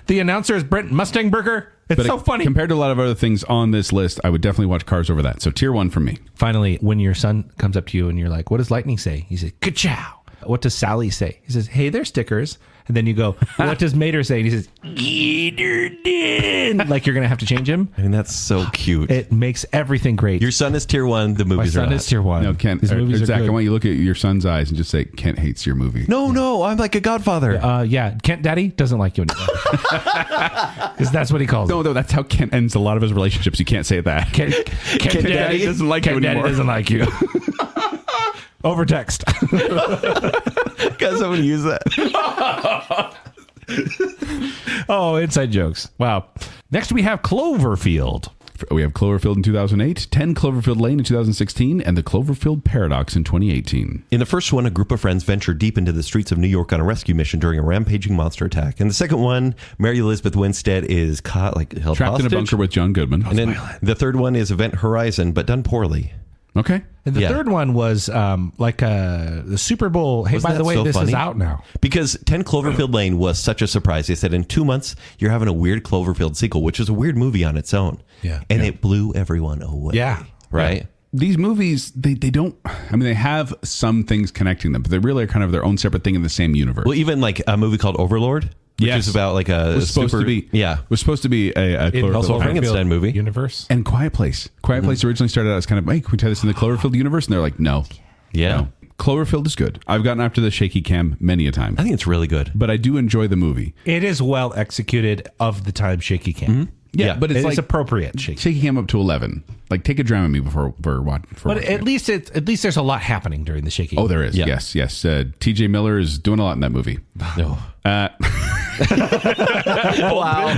The announcer is Brent Mustangburger. It's But so funny. compared to a lot of other things on this list, I would definitely watch Cars over that. So tier 1 from me. Finally, when your son comes up to you and you're like, what does Lightning say? He says, ka-chow. What does Sally say? He says, hey, they're stickers. And then you go, what does Mater say? And he says, Gatorden. Like you're going to have to change him. I mean, that's so cute. It makes everything great. Your son is tier 1. The My movies are son not. is tier 1. No, Kent. His movies are Zach, good. I want you to look at your son's eyes and just say, Kent hates your movie. No, I'm like a godfather. Yeah, Kent Daddy doesn't like you anymore. Because that's what he calls it. No, that's how Kent ends a lot of his relationships. You can't say that. Kent Daddy doesn't like you Kent Daddy anymore. doesn't like you. Over text. Guys, I'm going to use that. Oh, inside jokes. Wow. Next we have Cloverfield. We have Cloverfield in 2008, 10 Cloverfield Lane in 2016, and the Cloverfield Paradox in 2018. In the first one, a group of friends venture deep into the streets of New York on a rescue mission during a rampaging monster attack. In the second one, Mary Elizabeth Winstead is caught, held Trapped hostage. in a bunker with John Goodman. And then the third one is Event Horizon, but done poorly. Okay. And the Yeah. third one was the Super Bowl. Hey, Wasn't by the that way, so this is funny? out now. Because 10 Cloverfield Lane was such a surprise. They said in 2 months, you're having a weird Cloverfield sequel, which is a weird movie on its own. Yeah. And it blew everyone away. Yeah. Right? These movies, they don't, I mean, they have some things connecting them, but they really are kind of their own separate thing in the same universe. Well, even like a movie called Overlord, which Yes. is about like a was supposed super, to be, yeah. was supposed to be a Cloverfield. also a Frankenstein movie. Universe. And Quiet Place. Quiet Place originally started out as kind of, hey, can we tie this in the Cloverfield universe? And they're like, no. Yeah. No. Cloverfield is good. I've gotten after the shaky cam many a time, I think it's really good. but I do enjoy the movie. It is well executed of the time shaky cam. Yeah, but it's like appropriate shaky. shaky cam up to 11. Like, take a Dramamine before watching. But at least there's a lot happening during the shaky. Oh, there is. Yeah. Yes. TJ Miller is doing a lot in that movie. No. Uh, Wow.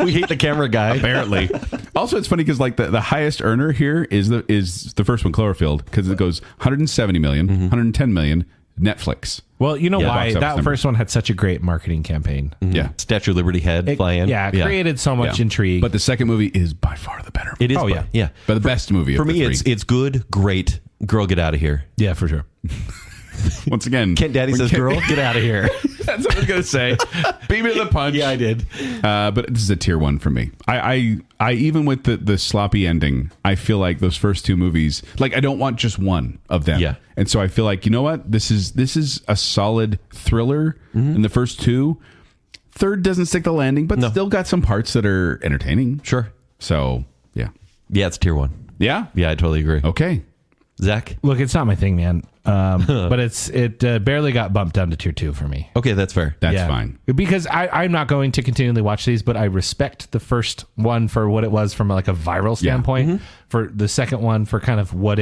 We hate the camera guy. apparently. Also, it's funny because like the highest earner here is the first one, Cloverfield, because it goes 170 million, 110 million, Netflix. Well, you know Yeah, why box office that numbers. first one had such a great marketing campaign. Yeah. Statue of Liberty head flying. Yeah, it created so much intrigue. But the second movie is by far the better. It is. Oh, yeah. Yeah. But the best movie For of the me, three. it's good, great. Girl, get out of here. yeah, for sure. Once again, Kent Daddy when says, Kent- girl, get out of here. That's what I was gonna say. Beat me to the punch. Yeah, I did. But this is a tier 1 for me. I even with the sloppy ending, I feel like those first two movies, like I don't want just one of them. Yeah. And so I feel like, you know what? This is a solid thriller in the first two. Third doesn't stick the landing, but still got some parts that are entertaining. Sure. So yeah. Yeah, it's tier 1. Yeah. Yeah, I totally agree. Okay. Zach? Look, it's not my thing, man. But it barely got bumped down to tier 2 for me. Okay, that's fair. That's fine. Because I'm not going to continually watch these, but I respect the first one for what it was from like a viral standpoint. For the second one for kind of what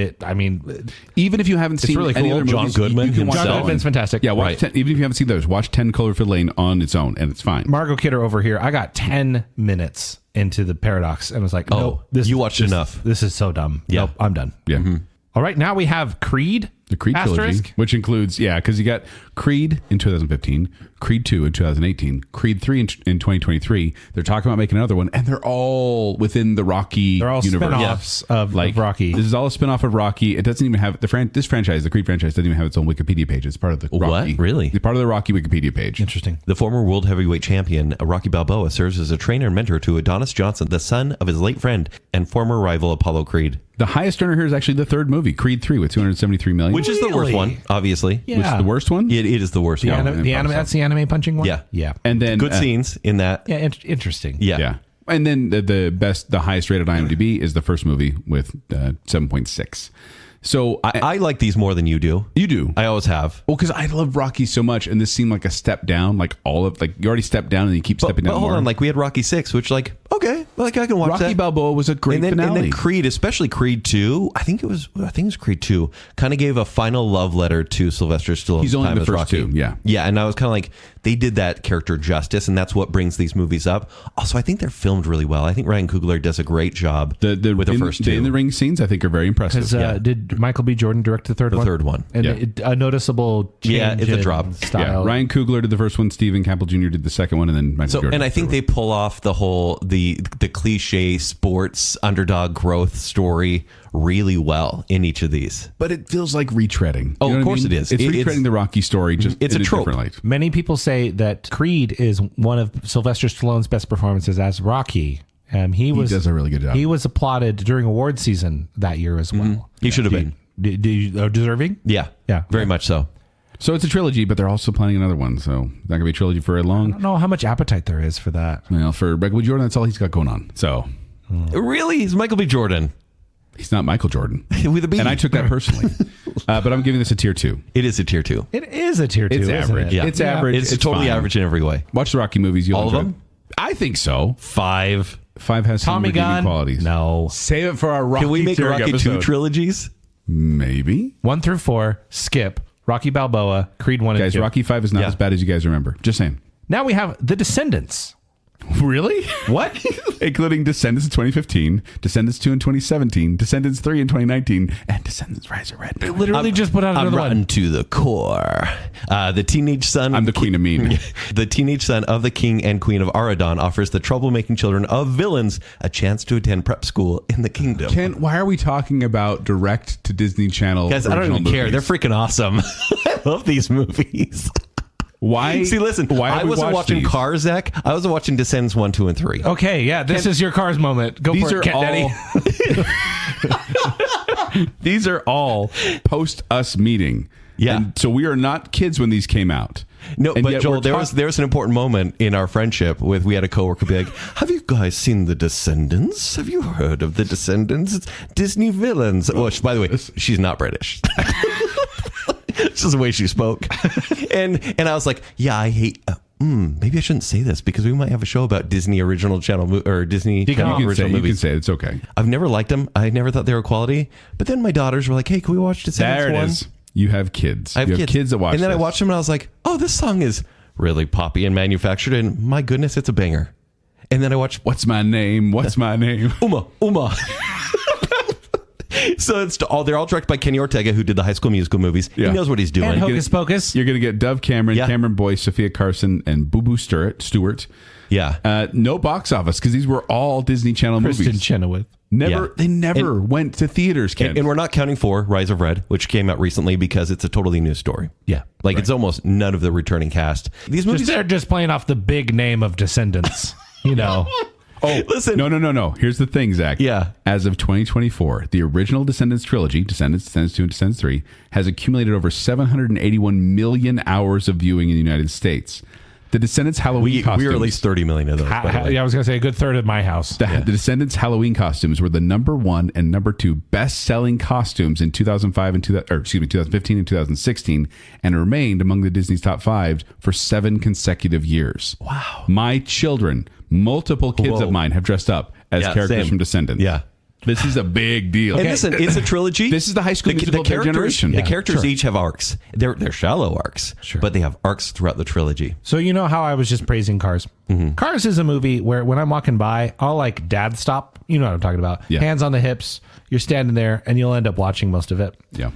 even if you haven't seen really any cool. other John movies, Goodman you can watch himself. that John Goodman's one. fantastic. Yeah, watch Right. 10, even if you haven't seen those, watch 10 Cloverfield Lane on its own, and it's fine. Margot Kidder over here, I got 10 minutes into the paradox and was like, nope, you watched enough. This is so dumb. Yeah. Nope, I'm done. Yeah. All right, now we have Creed. The Creed trilogy, asterisk. which includes, because you got Creed in 2015, Creed 2 in 2018, Creed 3 in 2023. They're talking about making another one, and they're all within the Rocky They're all universe. spin-offs of Rocky. This is all a spin-off of Rocky. It doesn't even have this franchise, the Creed franchise, doesn't even have its own Wikipedia page. It's part of the Rocky. Really? It's part of the Rocky Wikipedia page. Interesting. The former world heavyweight champion, Rocky Balboa, serves as a trainer and mentor to Adonis Johnson, the son of his late friend and former rival Apollo Creed. The highest earner here is actually the third movie, Creed 3, with $273 million. Which is the worst Really? one, obviously. Yeah. Which is the worst one? It is the worst one. That's the anime punching one? Yeah. Yeah. And then Good scenes in that. Yeah, interesting. Yeah. Yeah. And then the highest rated IMDb is the first movie with 7.6. So I like these more than you do. you do. I always have. Well, because I love Rocky so much, and this seemed like a step down. Like you already stepped down, and you keep stepping down But hold more. on, like we had Rocky 6, which I can watch Rocky that. Balboa was a great and then, finale. And then Creed, especially Creed 2, I think it was Creed 2, kind of gave a final love letter to Sylvester Stallone. He's only time the as first Rocky. two, yeah. Yeah, and I was kind of like, they did that character justice, and that's what brings these movies up. Also, I think they're filmed really well. I think Ryan Coogler does a great job with the first two. The in the ring scenes, I think, are very impressive. Because did Michael B. Jordan direct the third one? The third one. And Yeah. a noticeable change Yeah, it's a in drop. style. Yeah, Ryan Coogler did the first one. Stephen Campbell Jr. did the second one, and then Michael Jordan. And I did the think third they pull off the whole the cliche sports underdog growth story really well in each of these. one. But it feels like retreading. Oh, You know of what I course mean? it is. It's It's- retreading the Rocky story. Just it's in a trope. different light. Many people say that Creed is one of Sylvester Stallone's best performances as Rocky. He does a really good job. He was applauded during award season that year as well. He should have been. Deserving? Yeah. Yeah. Very much so. So it's a trilogy, but they're also planning another one. So it's not gonna be a trilogy for very I long. don't know how much appetite there is for that. Well, for Michael B. Jordan, that's all he's got going on. So Really? He's Michael B. Jordan. he's not Michael Jordan, With a B. and I took that personally. But I'm giving this a tier 2. It is a tier 2. It is a tier 2, It's isn't average. it? Yeah. It's average. It's, It's totally fine. average in every way. Watch the Rocky movies. You'll All of enjoy them? it. I think so. 5. 5 has some Tommy redeeming Gun? qualities. No. Save it for our Rocky. Can we make Rocky Rocky 2 trilogies? Maybe. 1 through 4, skip. Rocky Balboa, Creed 1 and Guys, 2. Rocky 5 is not Yeah. as bad as you guys remember. Just saying. Now we have The Descendants. Really? What? Including Descendants in 2015, Descendants 2 in 2017, Descendants 3 in 2019, and Descendants Rise of Red. Literally just put out I'm another rotten one. to the core. The teenage son. I'm the queen of mean. The teenage son of the king and queen of Aradon offers the troublemaking children of villains a chance to attend prep school in the kingdom. Ken, why are we talking about direct to Disney Channel? Guys, I don't original even care. movies? They're freaking awesome. I love these movies. Why? See, listen, Why have I we wasn't watched watching these? Cars, Zach. I was watching Descendants 1, 2, and 3. Okay, yeah, this is your Cars moment. Go These for are it, Cat all. Daddy. These are all post us meeting. Yeah. And so we are not kids when these came out. No, And but yet Joel, we're there was an important moment in our friendship with we had a coworker be like, "Have you guys seen The Descendants? Have you heard of The Descendants? It's Disney villains." Well, by the way, she's not British. It's just the way she spoke. And I was like, "Yeah, I hate." Maybe I shouldn't say this because we might have a show about Disney original channel or Disney Channel You original can movies. say it. It's okay. I've never liked them. I never thought they were quality. But then my daughters were like, "Hey, can we watch Descendants There it 1?" is. You have kids. I have you kids. have kids that watch And then I this. watched them and I was like, "Oh, this song is really poppy and manufactured, and my goodness, it's a banger." And then I watched What's my name? What's my name? Uma. So they're all directed by Kenny Ortega, who did the High School Musical movies. Yeah. He knows what he's doing. And Hocus Pocus. You're going to get Dove Cameron, Yeah. Cameron Boyce, Sophia Carson, and Boo Boo Stewart. Yeah. No box office because these were all Disney Channel Kristen movies. Chenoweth. Yeah. They never went to theaters, Ken. And we're not counting for Rise of Red, which came out recently because it's a totally new story. Yeah. Like it's almost none of the returning cast. These movies They're just playing off the big name of Descendants. You know. Oh, listen. No. Here's the thing, Zach. Yeah. As of 2024, the original Descendants trilogy, Descendants 2, and Descendants 3, has accumulated over 781 million hours of viewing in the United States. The Descendants Halloween costumes. We were at least 30 million of those. by the way. Yeah, I was going to say a good third of my house. The Descendants Halloween costumes were the number 1 and number 2 best-selling costumes in 2015 and 2016, and remained among the Disney's top 5 for 7 consecutive years. Wow. My children, multiple kids of mine, have dressed up as characters from Descendants. Yeah. This is a big deal. And listen, it's a trilogy. This is the High School Musical of their generation. The characters each have arcs. They're shallow arcs, Sure. but they have arcs throughout the trilogy. So you know how I was just praising Cars? Cars is a movie where when I'm walking by, I'll like dad stop. You know what I'm talking about. Yeah. Hands on the hips. You're standing there and you'll end up watching most of it. Yeah.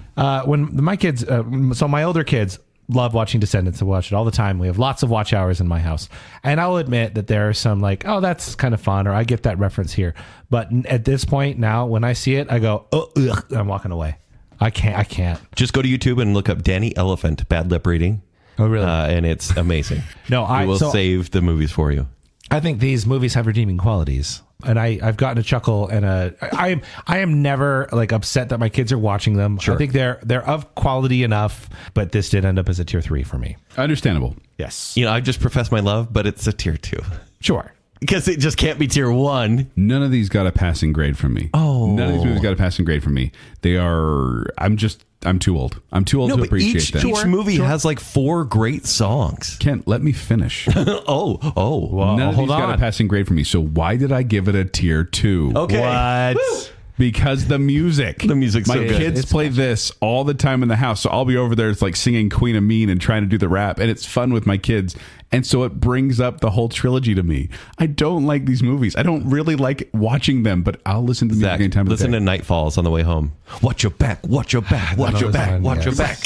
When my kids, so my older kids love watching Descendants. I watch it all the time. We have lots of watch hours in my house. And I'll admit that there are some like, oh, that's kind of fun, or I get that reference here. But at this point now, when I see it, I go, oh, ugh, I'm walking away. I can't. Just go to YouTube and look up Danny Elephant, bad lip reading. Oh, really? And it's amazing. No, I will save the movies for you. I think these movies have redeeming qualities. And I've gotten a chuckle and I am never like upset that my kids are watching them. Sure. I think they're of quality enough, but this did end up as a tier 3 for me. Understandable. Yes. You know, I just profess my love, but it's a tier 2. Sure. Because it just can't be tier 1. None of these got a passing grade from me. Oh. None of these movies got a passing grade from me. I'm too old. I'm too old to appreciate them. Each movie has like 4 great songs. Kent, let me finish. Oh. Well, None of these hold got on. a passing grade from me. So why did I give it a tier 2? Okay. What? Because the music. The music's My so good. kids play this all the time in the house. So I'll be over there. It's like singing Queen of Mean and trying to do the rap. And it's fun with my kids. And so it brings up the whole trilogy to me. I don't like these movies. I don't really like watching them, but I'll listen to music Zach, anytime of the listen day. to Night Falls on the way home. Watch your back. Watch your back. Watch your back. Watch your back.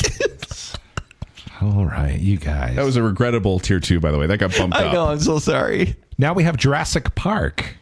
All right, you guys. That was a regrettable tier 2, by the way. That got bumped up. I know. I'm so sorry. Now we have Jurassic Park.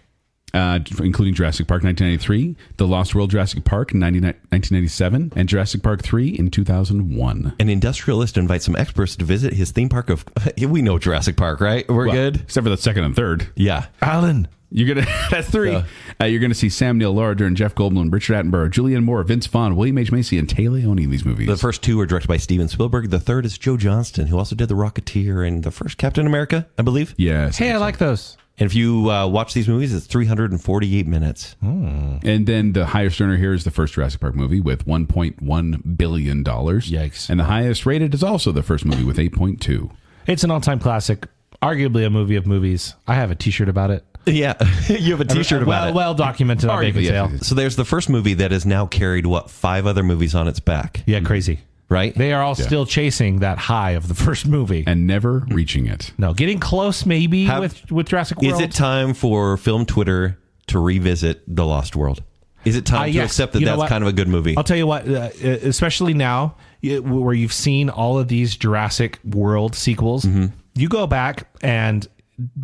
Including Jurassic Park 1993, The Lost World Jurassic Park in 1997, and Jurassic Park 3 in 2001. An industrialist invites some experts to visit his theme park of... We know Jurassic Park, right? We're good? Except for the second and third. Yeah. Alan. You're gonna that's 3. You're gonna see Sam Neill, Laura Dern, Jeff Goldblum, Richard Attenborough, Julianne Moore, Vince Vaughn, William H. Macy, and Tay Leone in these movies. The first 2 were directed by Steven Spielberg. The third is Joe Johnston, who also did The Rocketeer and the first Captain America, I believe. Yes. Hey, I like those. And if you watch these movies, it's 348 minutes. And then the highest earner here is the first Jurassic Park movie with $1.1 billion. Yikes. And the highest rated is also the first movie with 8.2. It's an all-time classic. Arguably a movie of movies. I have a T-shirt about it. Yeah, you have a T-shirt about it. Well documented on Bacon yes, Sale. yes. So there's the first movie that has now carried, 5 other movies on its back, Yeah, crazy. right? They are all still chasing that high of the first movie. And never reaching it. No, getting close maybe with Jurassic World. Is it time for film Twitter to revisit The Lost World? Is it time to Yes. accept that You know that's what? kind of a good movie? I'll tell you what, especially now where you've seen all of these Jurassic World sequels, you go back and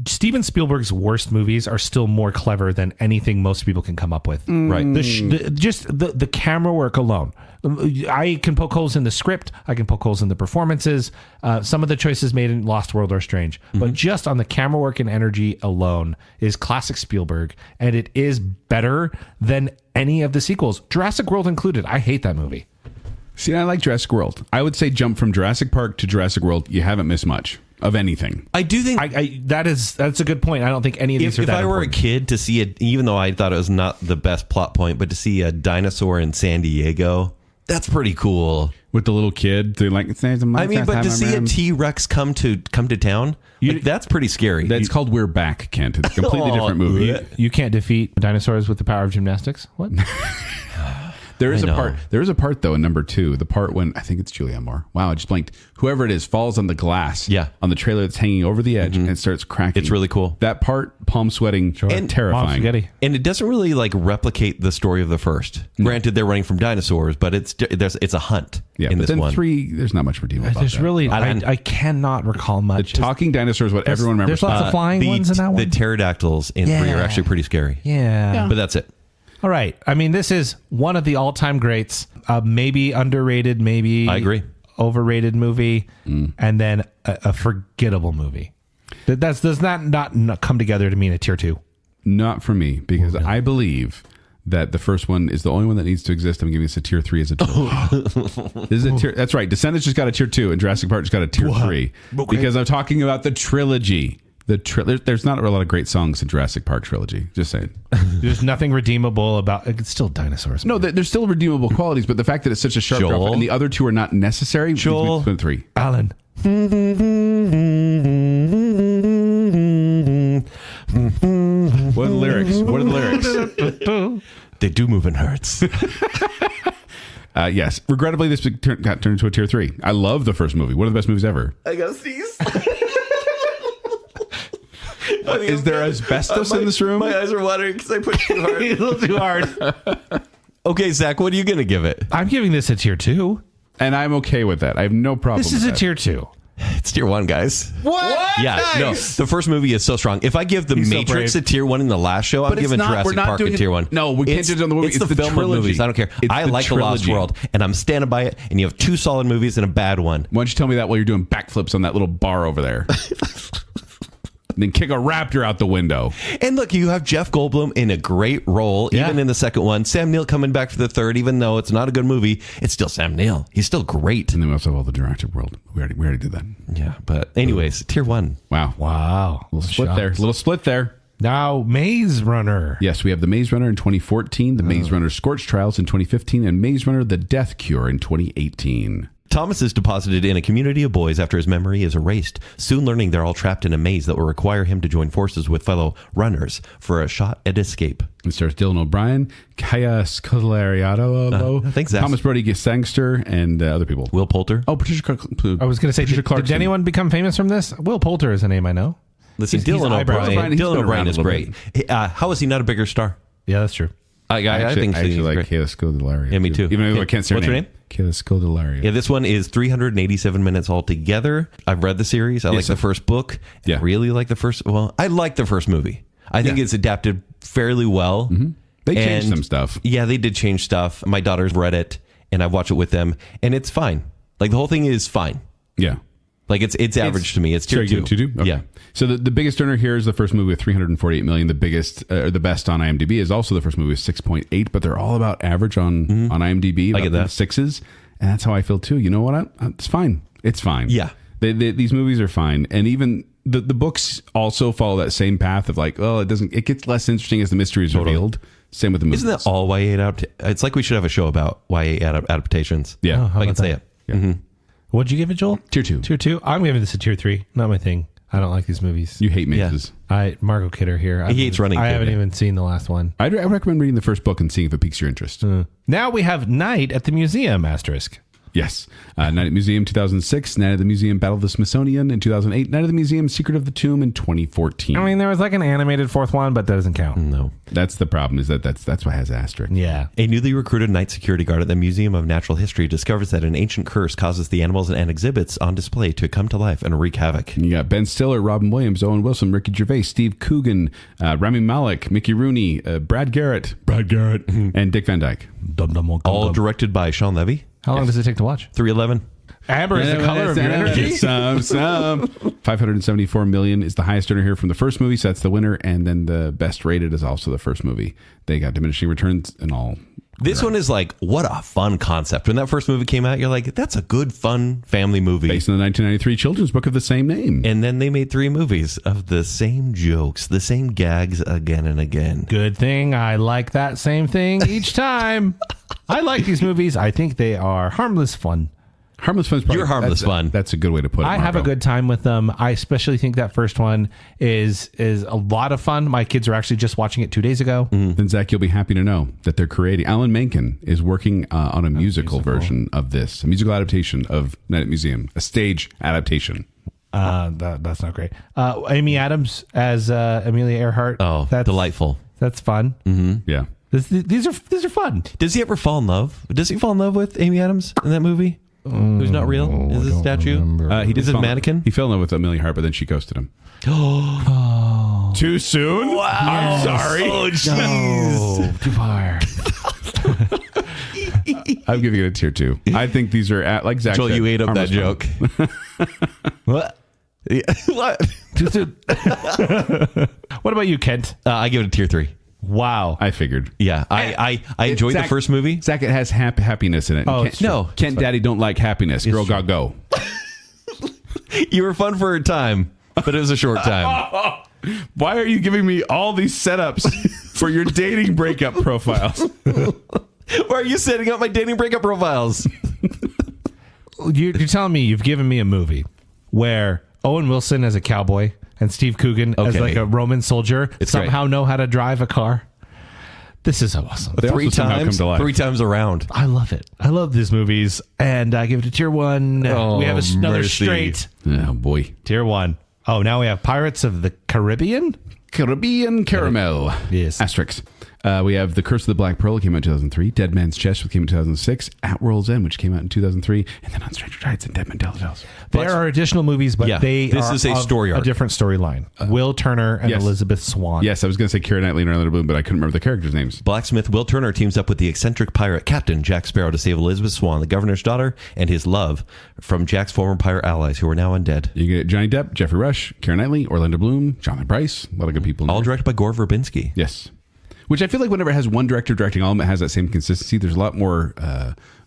Steven Spielberg's worst movies are still more clever than anything most people can come up with. Right. Just the camera work alone. I can poke holes in the script. I can poke holes in the performances. Some of the choices made in Lost World are strange. But just on the camera work and energy alone is classic Spielberg. And it is better than any of the sequels, Jurassic World included. I hate that movie. See, I like Jurassic World. I would say jump from Jurassic Park to Jurassic World. You haven't missed much of anything. I do think That's a good point. I don't think any of these are if that I were important. a kid to see it, even though I thought it was not the best plot point, but to see a dinosaur in San Diego, that's pretty cool. With the little kid, they're like, I mean, but to see a T-Rex come to town, that's pretty scary. That's called We're Back, Kent. It's a completely different movie. You can't defeat dinosaurs with the power of gymnastics. What? There is I a know. part. There is a part though in number 2. The part when I think it's Julianne Moore. Wow, I just blanked. Whoever it is falls on the glass. Yeah. On the trailer that's hanging over the edge and it starts cracking. It's really cool. That part, palm sweating, and Mom terrifying. spaghetti. And it doesn't really like replicate the story of the first. Granted, they're running from dinosaurs, but it's a hunt Yeah, in but this then one. 3, there's not much redeemable about There's that. really, Alan. I cannot recall much. Talking dinosaurs, what everyone remembers. There's lots of flying ones in that one. The pterodactyls in 3 are actually pretty scary. Yeah. But that's it. All right. I mean, this is one of the all-time greats. Maybe underrated, maybe I agree. overrated movie, and then a forgettable movie. That does not come together to mean a tier 2. Not for me, because I believe that the first one is the only one that needs to exist. I'm giving this a tier 3 as a trilogy. This is a tier. That's right. Descendants just got a tier 2, and Jurassic Park just got a tier 3 because I'm talking about the trilogy. There's not a lot of great songs in Jurassic Park trilogy. Just saying. There's nothing redeemable about it's still dinosaurs. No, there's still redeemable qualities, but the fact that it's such a sharp drop and the other two are not necessary. Joel. 3. Alan. What are the lyrics? They do move in hertz. Yes. Regrettably, this got turned into a tier 3. I love the first movie. One of the best movies ever. I gotta sneeze. Is there asbestos in this room? My eyes are watering because I pushed too hard. A little too hard. Okay, Zach, what are you going to give it? I'm giving this a tier 2. And I'm okay with that. I have no problem This is with a that. tier 2. It's tier 1, guys. What? Yeah, Nice. no. The first movie is so strong. If I give The He's so Matrix brave. a tier 1 in the last show, I'm But it's giving not- we're Jurassic not Park a doing it- tier 1. No, we can't judge on the movie. It's It's the the film of trilogy. movies. I don't care. It's I the like The Lost trilogy. World, and I'm standing by it, and you have 2 solid movies and a bad one. Why don't you tell me that while you're doing backflips on that little bar over there? And then kick a raptor out the window. And look, you have Jeff Goldblum in a great role, Yeah. even in the second one. Sam Neill coming back for the third, even though it's not a good movie, it's still Sam Neill. He's still great. And then we also have all the Jurassic World. We already did that. Yeah, but anyways, tier 1. Wow. Wow. Little split there. Now, Maze Runner. Yes, we have The Maze Runner in 2014, The Maze Runner Scorch Trials in 2015, and Maze Runner The Death Cure in 2018. Thomas is deposited in a community of boys after his memory is erased, soon learning they're all trapped in a maze that will require him to join forces with fellow runners for a shot at escape. It stars Dylan O'Brien, Kaya Scodelario, thanks, Zach. Thomas Brody Sangster, and other people. Will Poulter. Oh, Patricia Clark. I was going to say, Patricia did Clarkson. anyone become famous from this? Will Poulter is a name I know. Listen, he's Dylan eyebrows. O'Brien. He's been Dylan around O'Brien a is little great. How is he not a bigger star? Yeah, that's true. I think I he's actually like great. Kaya Scodelario. Yeah, me too. Even though I can't say What's her name? Kaya Scodelario. Yeah, this one is 387 minutes altogether. I've read the series. I like the first book. Yeah. I really like the first. Well, I like the first movie. I think it's adapted fairly well. They changed And- some stuff. Yeah, they did change stuff. My daughters read it, and I watch it with them, and it's fine. Like the whole thing is fine. Yeah. Like it's average to me. It's tier Very good, 2. tier 2? Okay. Yeah. So the biggest earner here is the first movie with 348 million. The biggest, the best on IMDb is also the first movie with 6.8. But they're all about average on IMDb. I get about that. 6s, and that's how I feel too. You know what? It's fine. It's fine. Yeah. These movies are fine, and even the books also follow that same path of like, oh, it gets less interesting as the mystery is revealed. Same with the movies. Isn't that all YA It's like we should have a show about YA adaptations. Yeah. how If I can about say that? it. Yeah. What'd you give it, Joel? Tier 2. Tier 2? I'm giving this a tier 3. Not my thing. I don't like these movies. You hate mazes. Margot Kidder here. He hates running. I haven't Kidder. even seen the last one. I recommend reading the first book and seeing if it piques your interest. Now we have Night at the Museum, asterisk. Yes. Night at the Museum 2006, Night at the Museum Battle of the Smithsonian in 2008, Night at the Museum Secret of the Tomb in 2014. I mean, there was like an animated fourth one, but that doesn't count. No. That's the problem, is that's why it has asterisk. Yeah. A newly recruited night security guard at the Museum of Natural History discovers that an ancient curse causes the animals and exhibits on display to come to life and wreak havoc. You got Ben Stiller, Robin Williams, Owen Wilson, Ricky Gervais, Steve Coogan, Rami Malek, Mickey Rooney, Brad Garrett, and Dick Van Dyke. All directed by Sean Levy. How long does it take to watch? 311. Amber is the color of your energy. Some. 574 million is the highest earner here from the first movie, so that's the winner. And then the best rated is also the first movie. They got diminishing returns and all. This one is like, what a fun concept. When that first movie came out, you're like, that's a good, fun family movie. Based on the 1993 children's book of the same name. And then they made 3 movies of the same jokes, the same gags again and again. Good thing I like that same thing each time. I like these movies. I think they are harmless fun. Harmless fun is probably, You're harmless fun. That's a good way to put it. I have a Margot. good time with them. I especially think that first one is a lot of fun. My kids are actually just watching it 2 days ago. Then Zach, you'll be happy to know that they're creating. Alan Menken is working on a musical version of this, a musical adaptation of Night at Museum, a stage adaptation. That's not great. Amy Adams as Amelia Earhart. Oh, that's delightful. That's fun. Yeah. These are fun. Does he ever fall in love? Does he fall in love with Amy Adams in that movie? Who's not real? Is this a statue? He did Is it fall- mannequin? He fell in love with Amelia Hart, but then she ghosted him. Too soon? Wow. I'm sorry. Oh, jeez. Too far. I'm giving it a tier 2. I think these are like Zach Joel, said, you ate up that harmless fun. joke. What? Yeah, what? Too soon. What about you, Kent? I give it a tier 3. Wow. I figured. Yeah, I enjoyed the first movie. Zach, it has happiness in it. Oh, Kent Daddy don't like happiness. Girl, gotta go. You were fun for a time, but it was a short time. Why are you giving me all these setups for your dating breakup profiles? Why are you setting up my dating breakup profiles? You're telling me you've given me a movie where Owen Wilson as a cowboy and Steve Coogan as like a Roman soldier somehow know how to drive a car. This is awesome. They also somehow come to life. 3 times around. I love it. I love these movies, and I give it a tier 1. Oh, we have another mercy. straight Oh, boy. tier 1. Oh, now we have Pirates of the Caribbean. Caribbean Caramel. Yes. Asterix. We have The Curse of the Black Pearl, came out in 2003. Dead Man's Chest, which came in 2006. At World's End, which came out in 2003. And then On Stranger Tides and Dead Man Tells Tales. There are additional movies, but this is a story arc. A different storyline. Will Turner and yes. Elizabeth Swann. Yes, I was going to say Keira Knightley and Orlando Bloom, but I couldn't remember the characters' names. Blacksmith Will Turner teams up with the eccentric pirate captain Jack Sparrow to save Elizabeth Swann, the governor's daughter, and his love from Jack's former pirate allies who are now undead. You get Johnny Depp, Jeffrey Rush, Keira Knightley, Orlando Bloom, Jonathan Pryce. A lot of good people in All there. directed by Gore Verbinski. Yes. Which I feel like whenever it has one director directing all of them, it has that same consistency. There's a lot more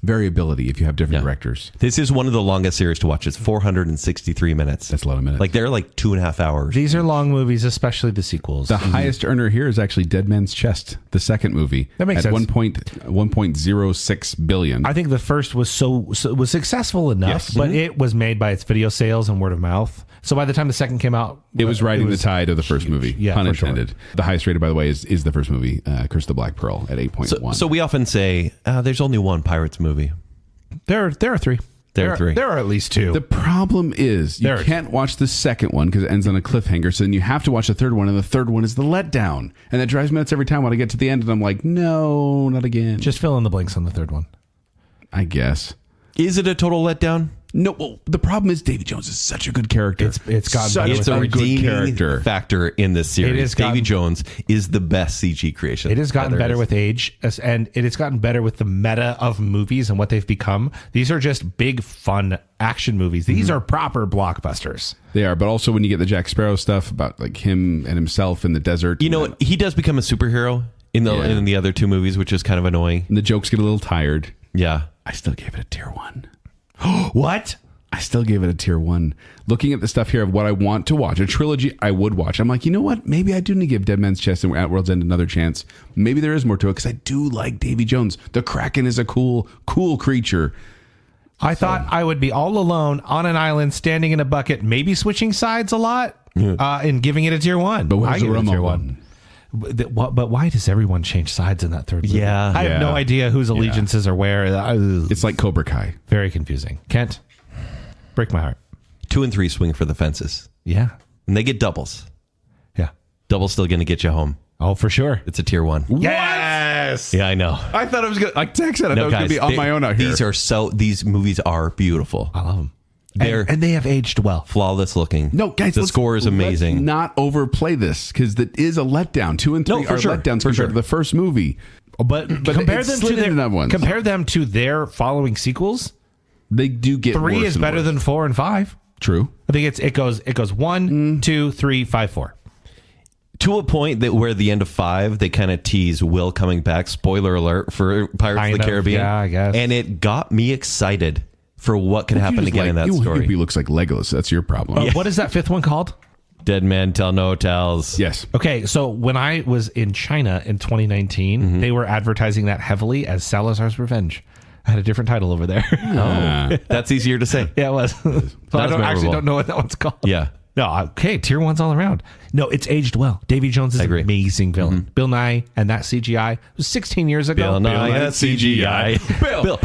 variability if you have different directors. This is one of the longest series to watch. It's 463 minutes. That's a lot of minutes. Like they're like 2.5 hours. These are long movies, especially the sequels. The highest earner here is actually Dead Man's Chest, the second movie. That makes at sense. 1.06 billion. I think the first was was successful enough, Yes. but it was made by its video sales and word of mouth. So by the time the second came out, It was riding the tide of the first movie. Yeah, pun for sure. intended. The highest rated, by the way, is the first movie, Curse of the Black Pearl, at 8.1. So we often say there's only one Pirates movie. There are 3. There are 3. There are at least 2. The problem is you can't watch the second one because it ends on a cliffhanger. So then you have to watch the third one, and the third one is the letdown. And that drives me nuts every time when I get to the end, and I'm like, no, not again. Just fill in the blanks on the third one. I guess. Is it a total letdown? No, well, the problem is Davy Jones is such a good character. It's gotten such It's a good redeeming character. factor in this series. It has Davy gotten- Jones is the best CG creation. It has gotten that there better is. with age, and it has gotten better with the meta of movies and what they've become. These are just big, fun action movies. These are proper blockbusters. They are, but also when you get the Jack Sparrow stuff about like him and himself in the desert. You know, he does become a superhero in the other 2 movies, which is kind of annoying. and the jokes get a little tired. Yeah. I still gave it a tier 1. What? I still gave it a tier 1. Looking at the stuff here of what I want to watch, a trilogy I would watch. I'm like, you know what? Maybe I do need to give Dead Man's Chest and At World's End another chance. Maybe there is more to it because I do like Davy Jones. The Kraken is a cool creature. I thought I would be all alone on an island, standing in a bucket, maybe switching sides a lot, and giving it a tier 1. But I where's the give it a Romo tier one? 1. But why does everyone change sides in that third movie? Yeah. I have no idea whose allegiances are where. It's like Cobra Kai. Very confusing. Kent, break my heart. 2 and 3 swing for the fences. Yeah. And they get doubles. Yeah. Double's still going to get you home. Oh, for sure. It's a tier 1. Yes. Yeah, I know. I thought I was going to, like Zach said, I thought I was going to be on my own out here. These movies are beautiful. I love them. They're And they have aged well. flawless looking. No, guys, the score is amazing. Let's not overplay this because that is a letdown. 2 and 3 No, for are sure, letdowns for compared sure. to the first movie. But compare it's them to slid into their that ones. compare them to their following sequels. They do get 3 worse is and better worse. than 4 and 5. True. I think it goes 1, 2, 3, 5, 4. To a point that where the end of 5, they kind of tease Will coming back. Spoiler alert for Pirates of Kind the of, Caribbean. yeah, I guess. And it got me excited for what could happen again in that story. He looks like Legolas. That's your problem. What is that 5th one called? Dead men tell no tales. Yes. Okay, so when I was in China in 2019, they were advertising that heavily as Salazar's Revenge. I had a different title over there. That's easier to say. Yeah, it was. So I Not as actually memorable. don't know what that one's called. Yeah. No, okay, tier 1's all around. No, it's aged well. Davy Jones is an agree. amazing villain. Bill Nye and that CGI it was 16 years ago. Bill Nye, that's CGI. Bill.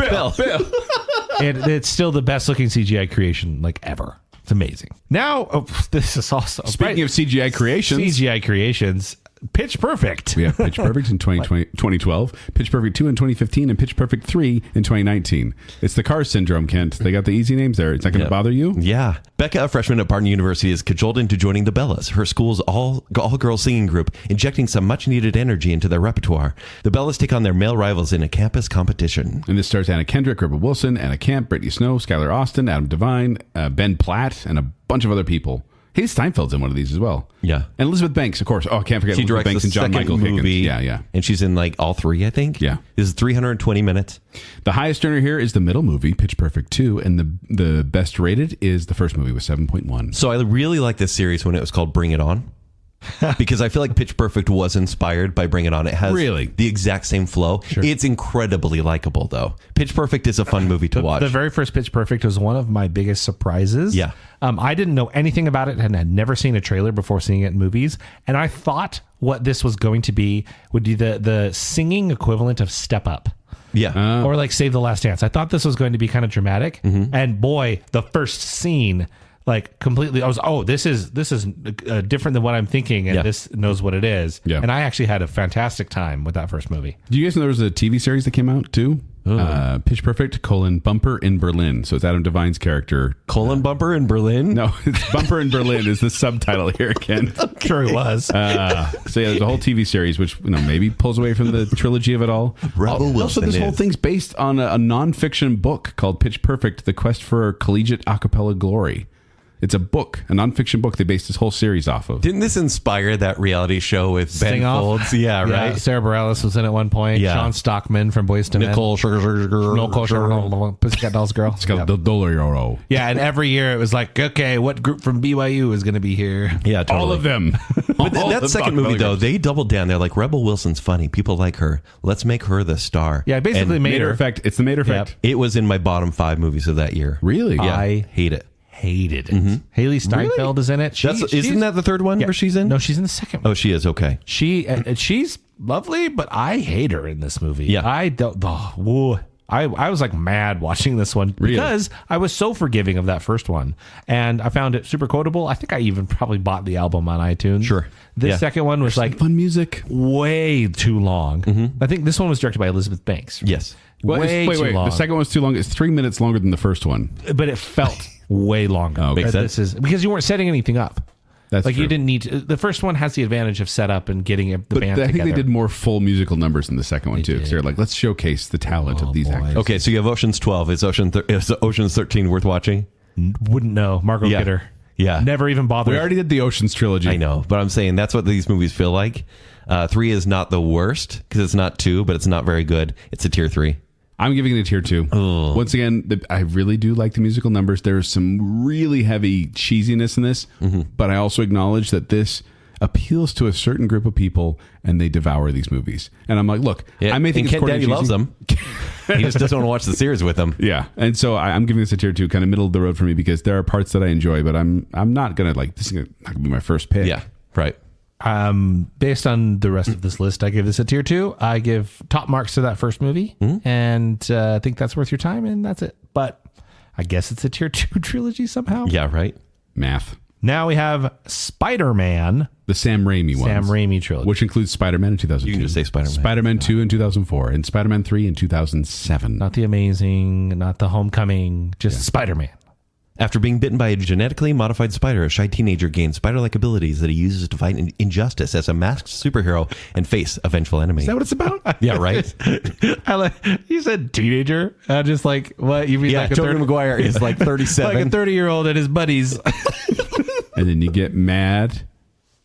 It's still the best looking CGI creation like ever. It's amazing. Now, this is awesome. Speaking of CGI creations, CGI creations, Pitch Perfect. we have Pitch Perfect in 2012, Pitch Perfect 2 in 2015, and Pitch Perfect 3 in 2019. It's the Cars syndrome, Kent. They got the easy names there. It's not going to bother you? Yeah. Becca, a freshman at Barton University, is cajoled into joining the Bellas, her school's all-girl singing group, injecting some much-needed energy into their repertoire. The Bellas take on their male rivals in a campus competition. And this stars Anna Kendrick, Rebel Wilson, Anna Camp, Brittany Snow, Skylar Austin, Adam Devine, Ben Platt, and a bunch of other people. Haley Steinfeld's in one of these as well. Yeah. And Elizabeth Banks, of course. Oh, I can't forget She Elizabeth directs Banks the and John second Michael movie. Higgins. Yeah. And she's in like all 3, I think. Yeah. This is 320 minutes. The highest earner here is the middle movie, Pitch Perfect 2, and the best rated is the first movie with 7.1. So I really like this series when it was called Bring It On. Because I feel like Pitch Perfect was inspired by Bring It On. It has the exact same flow. Sure. It's incredibly likable, though. Pitch Perfect is a fun movie to watch. The very first Pitch Perfect was one of my biggest surprises. Yeah. I didn't know anything about it and had never seen a trailer before seeing it in movies. And I thought what this was going to be would be the singing equivalent of Step Up. Yeah. Or like Save the Last Dance. I thought this was going to be kind of dramatic. Mm-hmm. And boy, the first scene... like completely, I was, this is different than what I'm thinking, and this knows what it is. Yeah. And I actually had a fantastic time with that first movie. Do you guys know there was a TV series that came out too? Pitch Perfect, Bumper in Berlin. So it's Adam Devine's character. Bumper in Berlin? No, it's Bumper in Berlin is the subtitle here, Ken. Sure it was. So yeah, there's a whole TV series which maybe pulls away from the trilogy of it all. Rebel Wilson also, this whole thing's based on a nonfiction book called Pitch Perfect, The Quest for Collegiate Acapella Glory. It's a book, a nonfiction book they based this whole series off of. Didn't this inspire that reality show with Ben Folds? Yeah, right. Sarah Bareilles was in at one point. Yeah. Sean Stockman from Boyz II Men. Nicole Sugar, Pussycat Dolls Girl. It's called the Dollar. Yeah, and every year it was like, okay, what group from BYU is going to be here? Yeah, totally. All of them. But that second movie, though, they doubled down. They're like, Rebel Wilson's funny. People like her. Let's make her the star. Yeah, basically made her. Effect. It's the Mater Effect. Yep. It was in my bottom 5 movies of that year. Really? Yeah. I hate it. Hated it. Mm-hmm. Haley Steinfeld is in it. Isn't that the third one where she's in? No, she's in the second one. Oh, she is. Okay. She's lovely, but I hate her in this movie. Yeah. I don't. I was like mad watching this one because I was so forgiving of that first one, and I found it super quotable. I think I even probably bought the album on iTunes. Sure. This second one was like fun music, way too long. Mm-hmm. I think this one was directed by Elizabeth Banks. Yes. Well, way too long. The second one's too long. It's 3 minutes longer than the first one, but it felt way longer. Oh, makes sense. This is because you weren't setting anything up. That's like true. You didn't need to. The first one has the advantage of setup and getting the band together. I think they did more full musical numbers in the second one too. Because they're like, let's showcase the talent of these actors. Okay, so you have Ocean's 12. Is Ocean's 13 worth watching? Wouldn't know. Margot Kidder. Yeah. Never even bothered. We already did the Ocean's trilogy. I know, but I'm saying that's what these movies feel like. 3 is not the worst because it's not 2, but it's not very good. It's a tier 3. I'm giving it a tier 2. Oh. Once again, I really do like the musical numbers. There's some really heavy cheesiness in this, but I also acknowledge that this appeals to a certain group of people and they devour these movies. And I'm like, look, I may think Kent Daddy loves them. He just doesn't want to watch the series with them. Yeah. And so I'm giving this a tier 2, kind of middle of the road for me, because there are parts that I enjoy, but I'm not going to this is not going to be my first pick. Yeah. Right. Based on the rest of this list, I give this a tier 2. I give top marks to that first movie, and I think that's worth your time, and that's it. But I guess it's a tier 2 trilogy somehow. Yeah, right. Math. Now we have Spider-Man. The Sam Raimi one. Sam Raimi trilogy. Which includes Spider-Man in 2002. You can just say Spider-Man. Spider-Man 2 in 2004, and Spider-Man 3 in 2007. Not the Amazing, not the Homecoming, just Spider-Man. After being bitten by a genetically modified spider, a shy teenager gains spider-like abilities that he uses to fight injustice as a masked superhero and face a vengeful enemy. Is that what it's about? Yeah, right. You said teenager. Just like, what? You mean yeah, like a Tobey Maguire is like 37. Like a 30-year-old and his buddies. And then you get mad.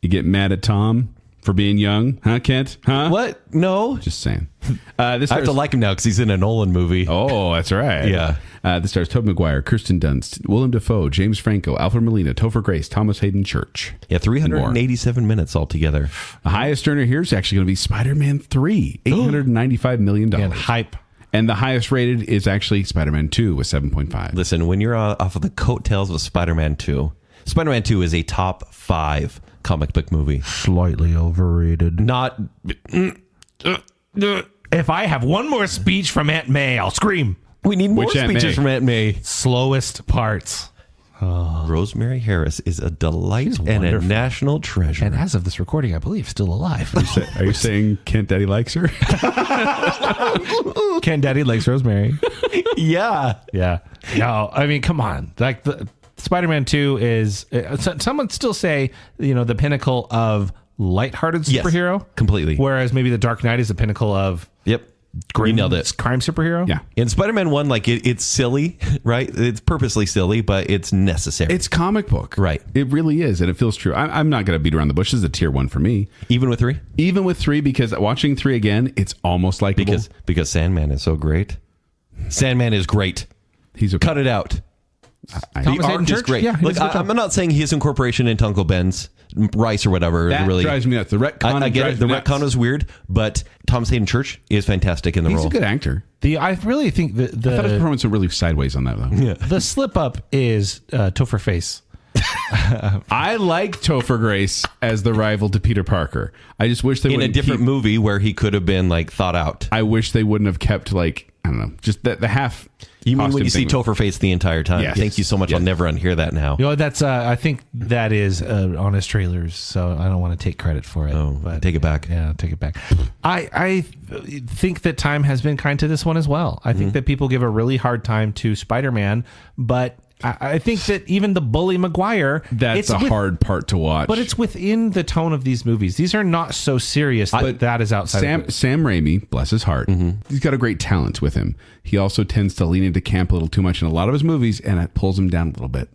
You get mad at Tom for being young. Huh, Kent? Huh? What? No. Just saying. I have to like him now because he's in a Nolan movie. Oh, that's right. Yeah. This stars Tobey Maguire, Kirsten Dunst, Willem Dafoe, James Franco, Alfred Molina, Topher Grace, Thomas Hayden Church. Yeah, 387 minutes altogether. The highest earner here is actually going to be Spider-Man 3, $895 million. And hype. And the highest rated is actually Spider-Man 2 with 7.5. Listen, when you're off of the coattails of Spider-Man 2, Spider-Man 2 is a top 5 comic book movie. Slightly overrated. Not... If I have one more speech from Aunt May, I'll scream. We need more Which Aunt speeches May? from Aunt May. Slowest parts. Rosemary Harris is a delight She's and a wonderful. national treasure. And as of this recording, I believe still alive. Are you saying Kent Daddy likes her? Ken Daddy likes Rosemary. yeah. Yeah. No, I mean, come on. Like Spider-Man 2 is, some would still say, the pinnacle of lighthearted superhero. Yes, completely. Whereas maybe The Dark Knight is the pinnacle of Yep. You nailed it. Crime superhero. Yeah. In Spider-Man 1, like it's silly, right? It's purposely silly, but it's necessary. It's comic book. Right. It really is. And it feels true. I'm not going to beat around the bush. This is a tier 1 for me. Even with 3? Even with 3, because watching 3 again, it's almost like Because Sandman is so great. Sandman is great. he's a Cut it out. Thomas The Hayden arc is Church? great. Yeah, he Look, does a good job. I'm not saying his incorporation into Uncle Ben's rice or whatever. That really drives me nuts. The retcon I get it. drives The me nuts. retcon was weird, but Thomas Hayden Church is fantastic in the He's role. a good actor. I really think I thought his the performance went really sideways on that, though. the slip up is Topher Face. I like Topher Grace as the rival to Peter Parker. I just wish they in a wouldn't different keep- movie where he could have been like thought out. I wish they wouldn't have kept like I don't know, just the half. You mean when costume you see thing. Topher Face the entire time? Yes. Thank you so much. Yes. I'll never unhear that now. You know, that's I think that is on his trailers, so I don't want to take credit for it. Oh, take it back. Yeah, take it back. I think that time has been kind to this one as well. I think that people give a really hard time to Spider-Man, but I think that even the bully Maguire, That's a hard part to watch. but it's within the tone of these movies. These are not so serious, but that is outside of it. Sam Raimi, bless his heart, he's got a great talent with him. He also tends to lean into camp a little too much in a lot of his movies, and it pulls him down a little bit.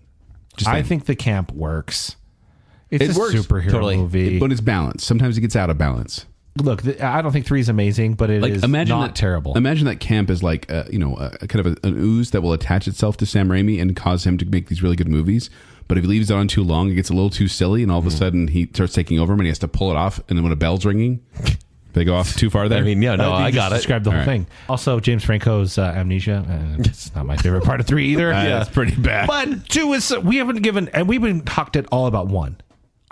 Just I saying. think the camp works. It's It a works, superhero totally. movie. but it's balanced. Sometimes it gets out of balance. Look, I don't think 3 is amazing, but it is not that, terrible. Imagine that camp is like a kind of an ooze that will attach itself to Sam Raimi and cause him to make these really good movies. But if he leaves it on too long, it gets a little too silly, and all of a sudden he starts taking over him, and he has to pull it off. And then when a bell's ringing, they go off too far there. I mean, yeah, no, You I just got it. described the whole All right. thing. Also, James Franco's amnesia. It's not my favorite part of 3 either. It's pretty bad. But 2 is we haven't given, and we've been talked it all about 1.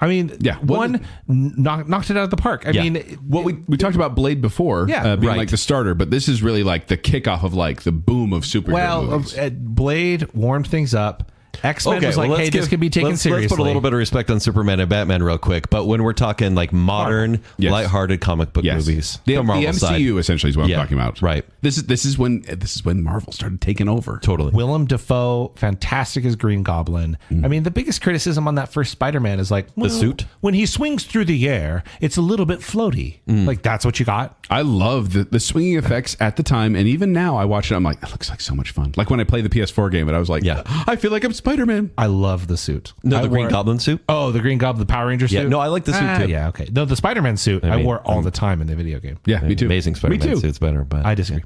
I mean, Yeah, 1 knocked it out of the park. I Yeah. mean, Well, we talked about Blade before, Yeah, being right. like the starter, but this is really like the kickoff of like the boom of superhero movies. Blade warmed things up. X-Men was like, let's hey, this can be taken let's seriously. put a little bit of respect on Superman and Batman real quick. But when we're talking like modern, Yes. lighthearted comic book movies, The Marvel MCU side. essentially is what Yeah, I'm talking about. right. This is when Marvel started taking over. Totally. Willem Dafoe, fantastic as Green Goblin. I mean, the biggest criticism on that first Spider-Man is like, well, suit? When he swings through the air, it's a little bit floaty. Like, that's what you got? I love the swinging effects at the time, and even now I watch it. I'm like, it looks like so much fun. Like when I play the PS4 game, and I was like, Yeah. I feel like I'm Spider-Man. I love the suit. No, I the Green wore- Goblin suit. Oh, the Green Goblin, the Power Ranger suit? Yeah, no, I like the suit too. Yeah, okay. No, the Spider-Man suit, I mean, wore all the time in the video game. Yeah, me too. Amazing Spider-Man Me too. suit's better, but I disagree.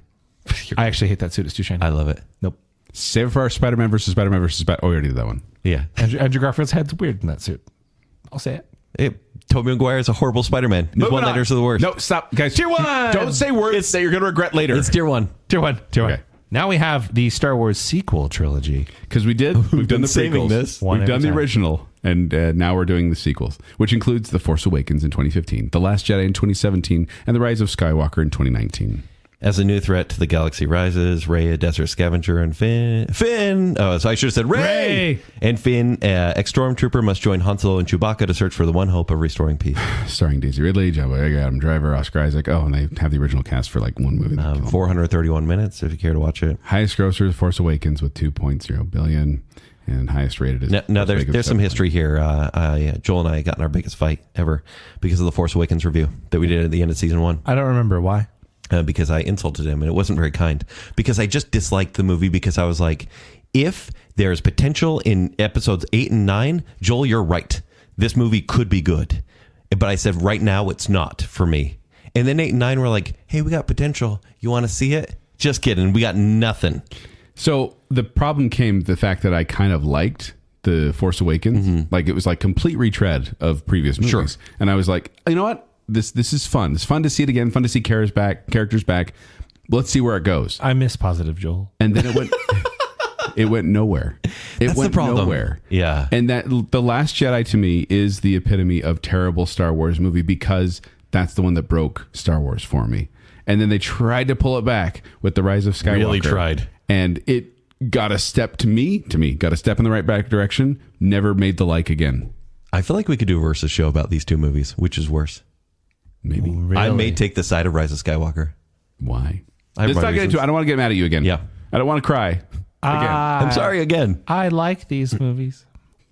I actually hate that suit. It's too shiny. I love it. Nope. Save it for our Spider-Man versus Spider-Man versus Oh, we already did that one. Yeah. Andrew Garfield's head's weird in that suit. I'll say it. Hey, Tobey Maguire is a horrible Spider-Man. His Moving one-liners on. are the worst. No, stop, guys. Tier 1! Don't say words that you're going to regret later. It's tier 1. Tier 1. Okay. Now we have the Star Wars sequel trilogy. Because we've done been the saving prequels. this. One We've at a done the time. original, and now we're doing the sequels, which includes The Force Awakens in 2015, The Last Jedi in 2017, and The Rise of Skywalker in 2019. As a new threat to the galaxy rises, Rey, a desert scavenger, and Finn. Oh, so I should have said Rey. Rey! And Finn, ex-stormtrooper, must join Han Solo and Chewbacca to search for the one hope of restoring peace. Starring Daisy Ridley, Adam Driver, Oscar Isaac. Oh, and they have the original cast for like one movie. 431 minutes, if you care to watch it. Highest grosser, The Force Awakens with $2.0 billion, and highest rated is Now Force Awakens there's some 7. history here. Joel and I got in our biggest fight ever because of the Force Awakens review that we did at the end of season 1. I don't remember why. Because I insulted him and it wasn't very kind. Because I just disliked the movie because I was like, if there's potential in episodes 8 and 9, Joel, you're right. This movie could be good. But I said, right now, it's not for me. And then 8 and 9 were like, hey, we got potential. You want to see it? Just kidding. We got nothing. So the problem came the fact that I kind of liked The Force Awakens. Like it was like complete retread of previous movies. Sure. And I was like, you know what? This is fun. It's fun to see it again. Fun to see characters back. Let's see where it goes. I miss Positive Joel. And then it went it went nowhere. It That's went the problem. nowhere. Yeah. And that The Last Jedi to me is the epitome of terrible Star Wars movie because that's the one that broke Star Wars for me. And then they tried to pull it back with The Rise of Skywalker. Really tried. And it got a step got a step in the right back direction, never made the like again. I feel like we could do a versus show about these two movies. Which is worse? Maybe. Really? I may take the side of Rise of Skywalker. Why? I have Let's my not get reasons. into it. I don't want to get mad at you again. Yeah. I don't want to cry. Again. I'm sorry again. I like these movies.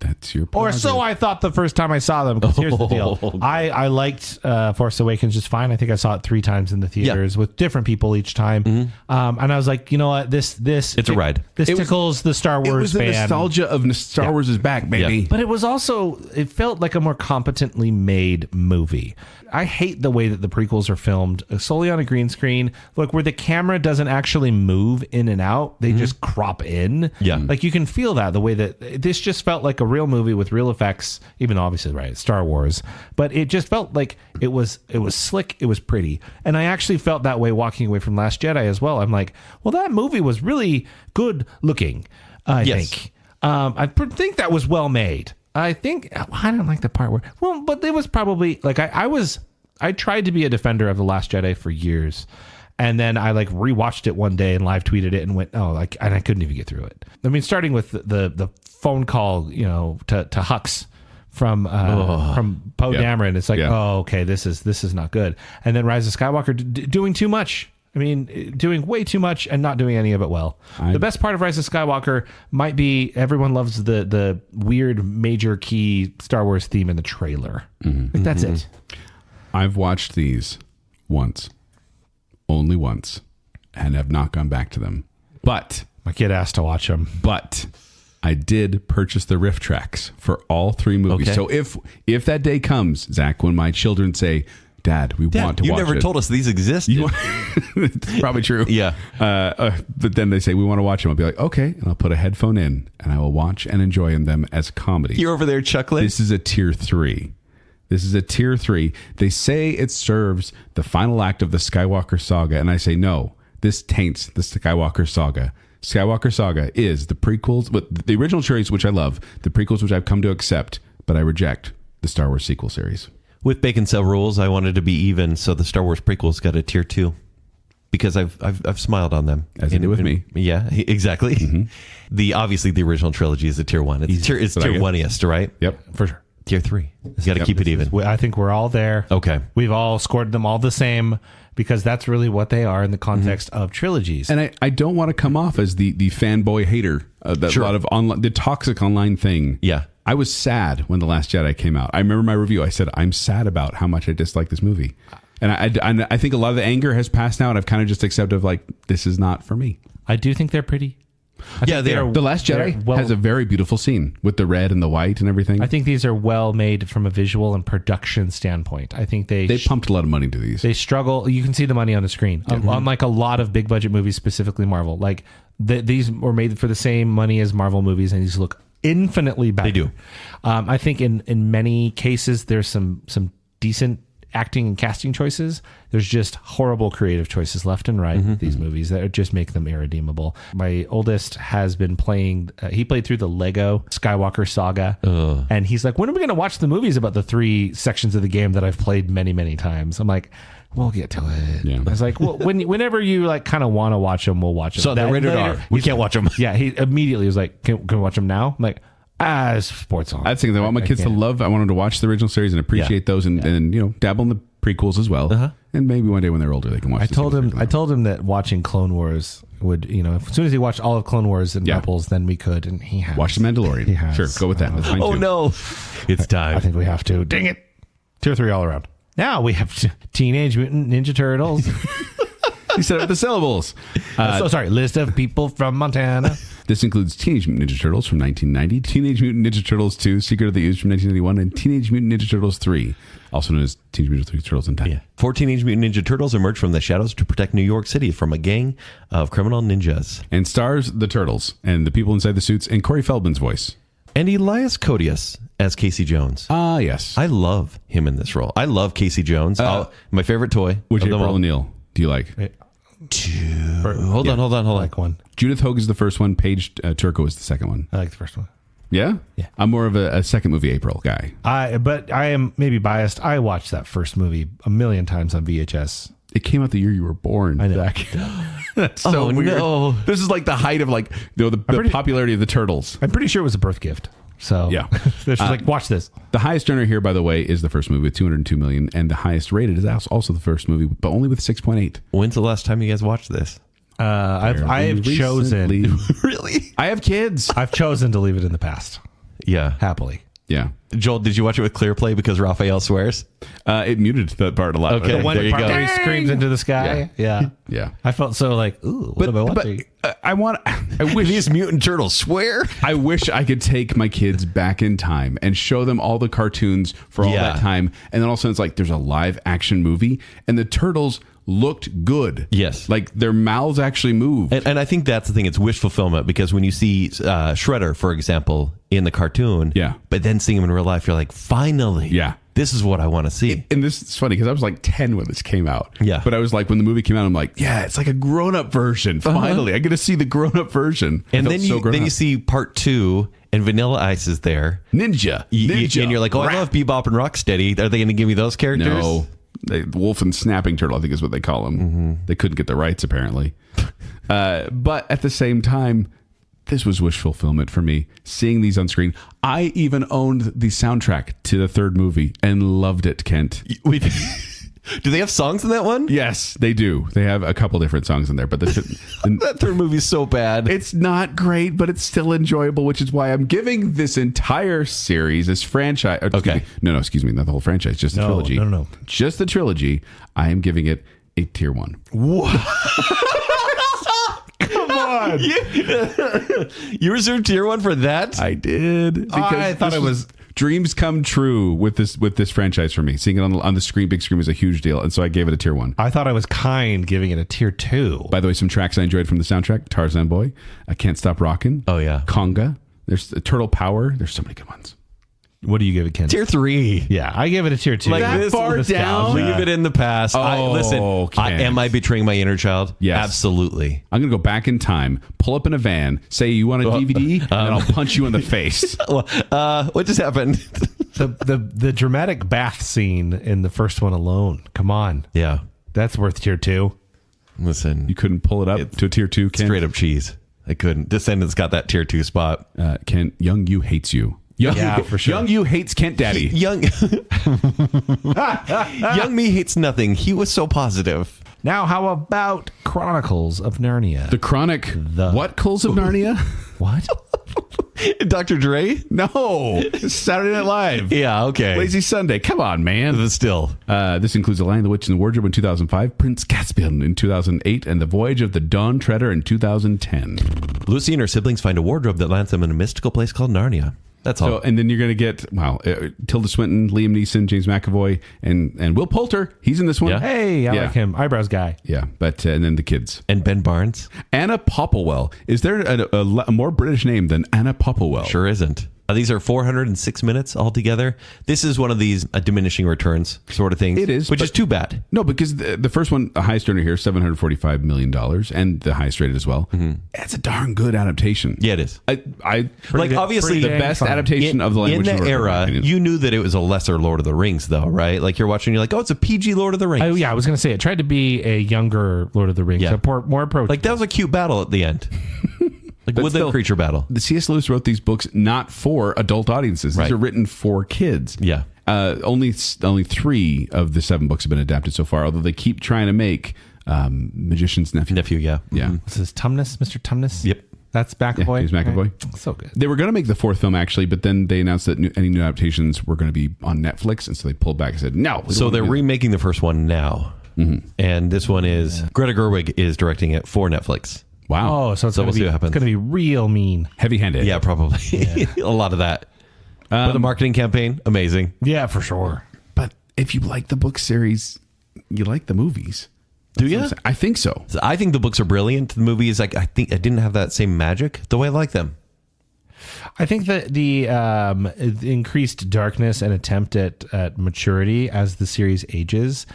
That's your Or prerogative. so I thought the first time I saw them. 'Cause here's the deal. I liked Force Awakens just fine. I think I saw it 3 times in the theaters with different people each time. And I was like, you know what? This It's a ride. This tickles the Star Wars It was the fan. nostalgia of Star Wars is back, baby. Yeah. But it was also, it felt like a more competently made movie. I hate the way that the prequels are filmed solely on a green screen. Look, where the camera doesn't actually move in and out, they just crop in. Yeah. Like you can feel that the way that this just felt like a real movie with real effects, even though obviously, right, it's Star Wars, but it just felt like it was slick, it was pretty. And I actually felt that way walking away from Last Jedi as well. I'm like, well, that movie was really good looking, I think. I think that was well made. I think I don't like the part where but it was probably like I tried to be a defender of The Last Jedi for years, and then I like rewatched it one day and live tweeted it and went and I couldn't even get through it. I mean, starting with the phone call, you know, to Hux from Poe Dameron, it's like, oh, okay, this is not good. And then Rise of Skywalker doing too much. I mean, doing way too much and not doing any of it well. The best part of Rise of Skywalker might be everyone loves the weird major key Star Wars theme in the trailer. Like, that's it. I've watched these once, only once, and have not gone back to them. But My kid asked to watch them. But I did purchase the riff tracks for all 3 movies. Okay. So if that day comes, Zach, when my children say, Dad, we want to you watch never it. told us these existed. It's probably true. Yeah. But then they say, we want to watch them. I'll be like, okay. And I'll put a headphone in and I will watch and enjoy them as comedy. You're over there chuckling. This is a tier 3. This is a tier 3. They say it serves the final act of the Skywalker saga. And I say, no, this taints the Skywalker saga. Skywalker saga is the prequels, but the original series, which I love, the prequels, which I've come to accept, but I reject the Star Wars sequel series. With Baconsale rules, I wanted to be even, so the Star Wars prequels got a tier 2 because I've smiled on them, As they did with me. Yeah, exactly. Obviously the original trilogy is a tier 1. It's tier 1iest, right? Yep. For sure. Tier 3. You got to keep it even. I think we're all there. Okay. We've all scored them all the same because that's really what they are in the context of trilogies. And I don't want to come off as the fanboy hater, that lot of online, the toxic online thing. Yeah. I was sad when The Last Jedi came out. I remember my review. I said, I'm sad about how much I dislike this movie. And I think a lot of the anger has passed now, and I've kind of just accepted, like, this is not for me. I do think they're pretty. They are. The Last Jedi has a very beautiful scene with the red and the white and everything. I think these are well made from a visual and production standpoint. I think they pumped a lot of money into these. They struggle. You can see the money on the screen. Unlike a lot of big budget movies, specifically Marvel, like these were made for the same money as Marvel movies, and these look infinitely better. They do. I think in many cases there's some decent acting and casting choices. There's just horrible creative choices left and right with these movies that just make them irredeemable. My oldest has been playing, he played through the Lego Skywalker saga, and he's like, when are we going to watch the movies about the 3 sections of the game that I've played many, many times? I'm like, we'll get to it. Yeah. I was like, well, whenever you like kind of want to watch them, we'll watch them. So they're rated R. We can't watch them. Yeah, he immediately was like, can we watch them now? I'm like, it's sports on. I think I want my kids to love. I want them to watch the original series and appreciate those, and dabble in the prequels as well. And maybe one day when they're older, they can watch. I told him that watching Clone Wars would, as soon as he watched all of Clone Wars and Rebels, then we could, and he has. Watch The Mandalorian. He has. Sure, go with that. That's fine too. No, it's time. I think we have to. Dang it! Tier 3 all around. Now we have Teenage Mutant Ninja Turtles. He said it with the syllables. Sorry. List of people from Montana. This includes Teenage Mutant Ninja Turtles from 1990, Teenage Mutant Ninja Turtles 2, Secret of the Ooze from 1991, and Teenage Mutant Ninja Turtles 3, also known as Teenage Mutant Ninja Turtles in Time. 4 Teenage Mutant Ninja Turtles emerge from the shadows to protect New York City from a gang of criminal ninjas. And stars the Turtles and the people inside the suits and Corey Feldman's voice. And Elias Koteas as Casey Jones. Ah, yes. I love him in this role. I love Casey Jones. My favorite toy. Which of them April all. O'Neil do you like? Hold on. I like one. Judith Hogue is the first one. Paige Turco is the second one. I like the first one. Yeah? Yeah. I'm more of a second movie April guy. But I am maybe biased. I watched that first movie a million times on VHS. It came out the year you were born. I know. Zach. That's so weird. No. This is like the height of the popularity of the Turtles. I'm pretty sure it was a birth gift. So Yeah. they're just like, watch this. The highest earner here, by the way, is the first movie with $202 million, and the highest rated is also the first movie, but only with 6.8. When's the last time you guys watched this? I've chosen. Really? I have kids. I've chosen to leave it in the past. Yeah. happily. Yeah. Joel, did you watch it with clear play because Raphael swears? It muted that part a lot. Okay. The one There you part go. where he screams into the sky. Yeah. Yeah. I felt so like, ooh, what am I watching? I wish These mutant turtles swear. I wish I could take my kids back in time and show them all the cartoons for all Yeah. that time. And then all of a sudden it's like there's a live action movie and the turtles looked good. Yes. Like their mouths actually moved. And I think that's the thing. It's wish fulfillment because when you see Shredder, for example, in the cartoon, Yeah. but then seeing him in real life, you're like, finally, Yeah. this is what I want to see. And this is funny because I was like 10 when this came out. Yeah. But I was like, when the movie came out, I'm like, yeah, it's like a grown up version. Finally, I get to see the grown up version. And I then felt so you grown up. see part 2 and Vanilla Ice is there. Ninja. Ninja. And you're like, oh, I love Bebop and Rocksteady. Are they going to give me those characters? No. Wolf and Snapping Turtle, I think is what they call them. Mm-hmm. They couldn't get the rights, apparently. But at the same time, this was wish fulfillment for me, seeing these on screen. I even owned the soundtrack to the third movie and loved it, Kent. Do they have songs in that one? Yes, they do. They have a couple different songs in there, but That third movie's so bad. it's not great, but it's still enjoyable, which is why I'm giving this entire series, this franchise. Okay. Excuse me, not the whole franchise, just the No, trilogy. no. Just the trilogy. I am giving it a tier 1. Come on. You reserved tier 1 for that? I did because I thought this it was dreams come true with this franchise for me. Seeing it on the screen, big screen, was a huge deal, and so I gave it a tier 1. I thought I was kind giving it a tier 2. By the way, some tracks I enjoyed from the soundtrack: Tarzan Boy, I Can't Stop Rockin'. Oh, yeah. Conga. There's Turtle Power. There's so many good ones. What do you give it, Ken? Tier 3. Yeah, I gave it a tier 2. Like That this far nostalgia. down? Leave it in the past. Kent. Am I betraying my inner child? Yes. Absolutely. I'm gonna go back in time, pull up in a van, say you want a DVD, and then I'll punch you in the face. What just happened? the dramatic bath scene in the first one alone. Come on. Yeah. That's worth tier 2. Listen, You couldn't pull it up to a tier 2, Kent. straight up cheese. I couldn't. Descendants got that tier 2 spot. Kent, young you hates you. Yeah, for sure. Young you hates Kent Daddy. Young me hates nothing. He was so positive. Now, how about Chronicles of Narnia? The Chronic. What Culls of Narnia? What? Dr. Dre? No. Saturday Night Live. Yeah, okay. Lazy Sunday. Come on, man. But still. This includes The Lion, the Witch, and the Wardrobe in 2005, Prince Caspian in 2008, and The Voyage of the Dawn Treader in 2010. Lucy and her siblings find a wardrobe that lands them in a mystical place called Narnia. That's all. So, and then you're going to get, Tilda Swinton, Liam Neeson, James McAvoy, and Will Poulter. He's in this one. Yeah. Hey, I Yeah. like him. Eyebrows guy. Yeah, but, and then the kids. And Ben Barnes? Anna Popplewell. Is there a more British name than Anna Popplewell? Sure isn't. These are 406 minutes altogether. This is one of these diminishing returns sort of things. It is, which but- is too bad. No, because the first one, the highest earner here, $745 million, and the highest rated as well. It's a darn good adaptation. Yeah, it is. I Like, obviously, the dang best fun. adaptation of the In language that era, you knew that it was a lesser Lord of the Rings, though, right? Like you're watching, you're like, oh, it's a PG Lord of the Rings. Oh, yeah, I was going to say it tried to be a younger Lord of the Rings. Yeah. More approachable. Like that was a cute battle at the end. Like But woodland still- creature battle. the C.S. Lewis wrote these books not for adult audiences. These Right. are written for kids. Yeah. Only 3 of the 7 books have been adapted so far, although they keep trying to make Magician's Nephew. Yeah. Yeah. Mhm. This is Tumnus, Mr. Tumnus? Yep. That's McAvoy? James McAvoy. Right? So good. They were going to make the 4th film, actually, but then they announced that any new adaptations were going to be on Netflix, and so they pulled back and said, no. we don't So wanna they're do that. remaking the first one now. And this one is Greta Gerwig is directing it for Netflix. Wow. Oh, so it's So going we'll see what to happens. be real mean. Heavy-handed. Yeah, probably. A lot of that. But the marketing campaign, amazing. Yeah, for sure. But if you like the book series, you like the movies. Do That's what you? I'm saying. I think so. So I think the books are brilliant. The movie is like, I think I didn't have that same magic the way I like them. I think that the increased darkness and attempt at maturity as the series ages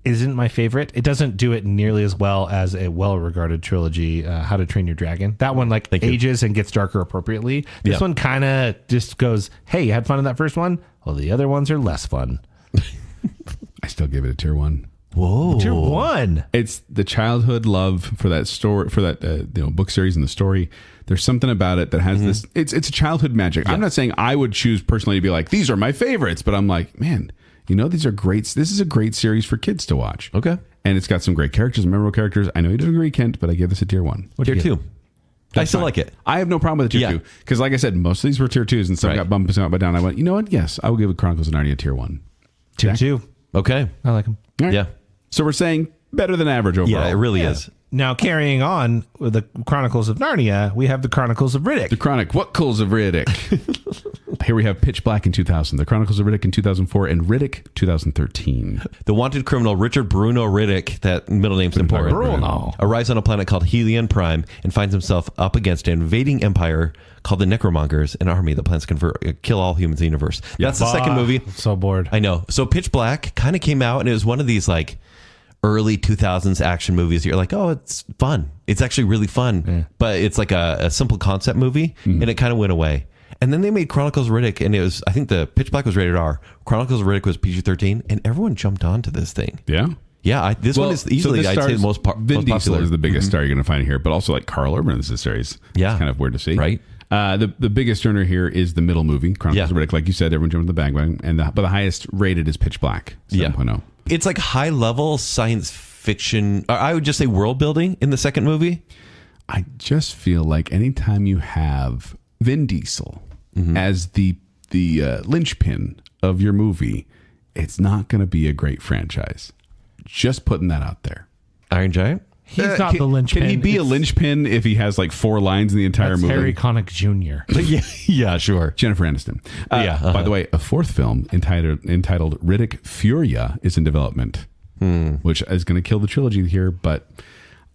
isn't my favorite. It doesn't do it nearly as well as a well-regarded trilogy, How to Train Your Dragon. That one you. ages and gets darker appropriately. This Yeah. one kind of just goes, hey, you had fun in that first one? Well, the other ones are less fun. I still give it a tier 1. Whoa. Tier 1. It's the childhood love for that story, for that book series and the story. There's something about it that has this. It's a childhood magic. I'm not saying I would choose personally to be like, these are my favorites, but I'm like, man, these are great. This is a great series for kids to watch. Okay. And it's got some great characters, memorable characters. I know you don't agree, Kent, but I give this a tier 1. Tier 2. I still like it. I have no problem with the tier 2 because, like I said, most of these were tier 2s and some got bumped up and down. I went, you know what? Yes, I will give Chronicles of Narnia tier 1. Tier 2. Okay. I like them. Right. Yeah. So we're saying better than average overall. Yeah, it really is. Now, carrying on with the Chronicles of Narnia, we have the Chronicles of Riddick. The Chronicles of Riddick. Here we have Pitch Black in 2000, The Chronicles of Riddick in 2004, and Riddick 2013. The wanted criminal Richard Bruno Riddick, that middle name's important, Bruno. arrives on a planet called Helion Prime and finds himself up against an invading empire called the Necromongers, an army that plans to kill all humans in the universe. That's the second movie. I'm so bored. I know. So Pitch Black kind of came out, and it was one of these like early 2000s action movies. You're like, oh, it's fun. It's actually really fun. Yeah. But it's like a simple concept movie, and it kind of went away. And then they made Chronicles of Riddick, and it was, I think the Pitch Black was rated R. Chronicles of Riddick was PG-13, and everyone jumped onto this thing. Yeah. Yeah, this one is easily, I'd say, the most Vin most Diesel popular. is the biggest star you're going to find here, but also like Carl Urban is this series. Yeah. It's kind of weird to see. Right. The biggest earner here is the middle movie, Chronicles of Riddick. Like you said, everyone jumped on the bandwagon, but the highest rated is Pitch Black, 7.0. It's like high-level science fiction, or I would just say world building in the second movie. I just feel like anytime you have Vin Diesel as the linchpin of your movie, it's not going to be a great franchise. Just putting that out there. Iron Giant? He's not the linchpin. Can he be a linchpin if he has like 4 lines in the entire movie? Harry Connick Jr. Yeah, sure. Jennifer Aniston. By the way, a 4th film entitled Riddick Furia is in development, which is going to kill the trilogy here, but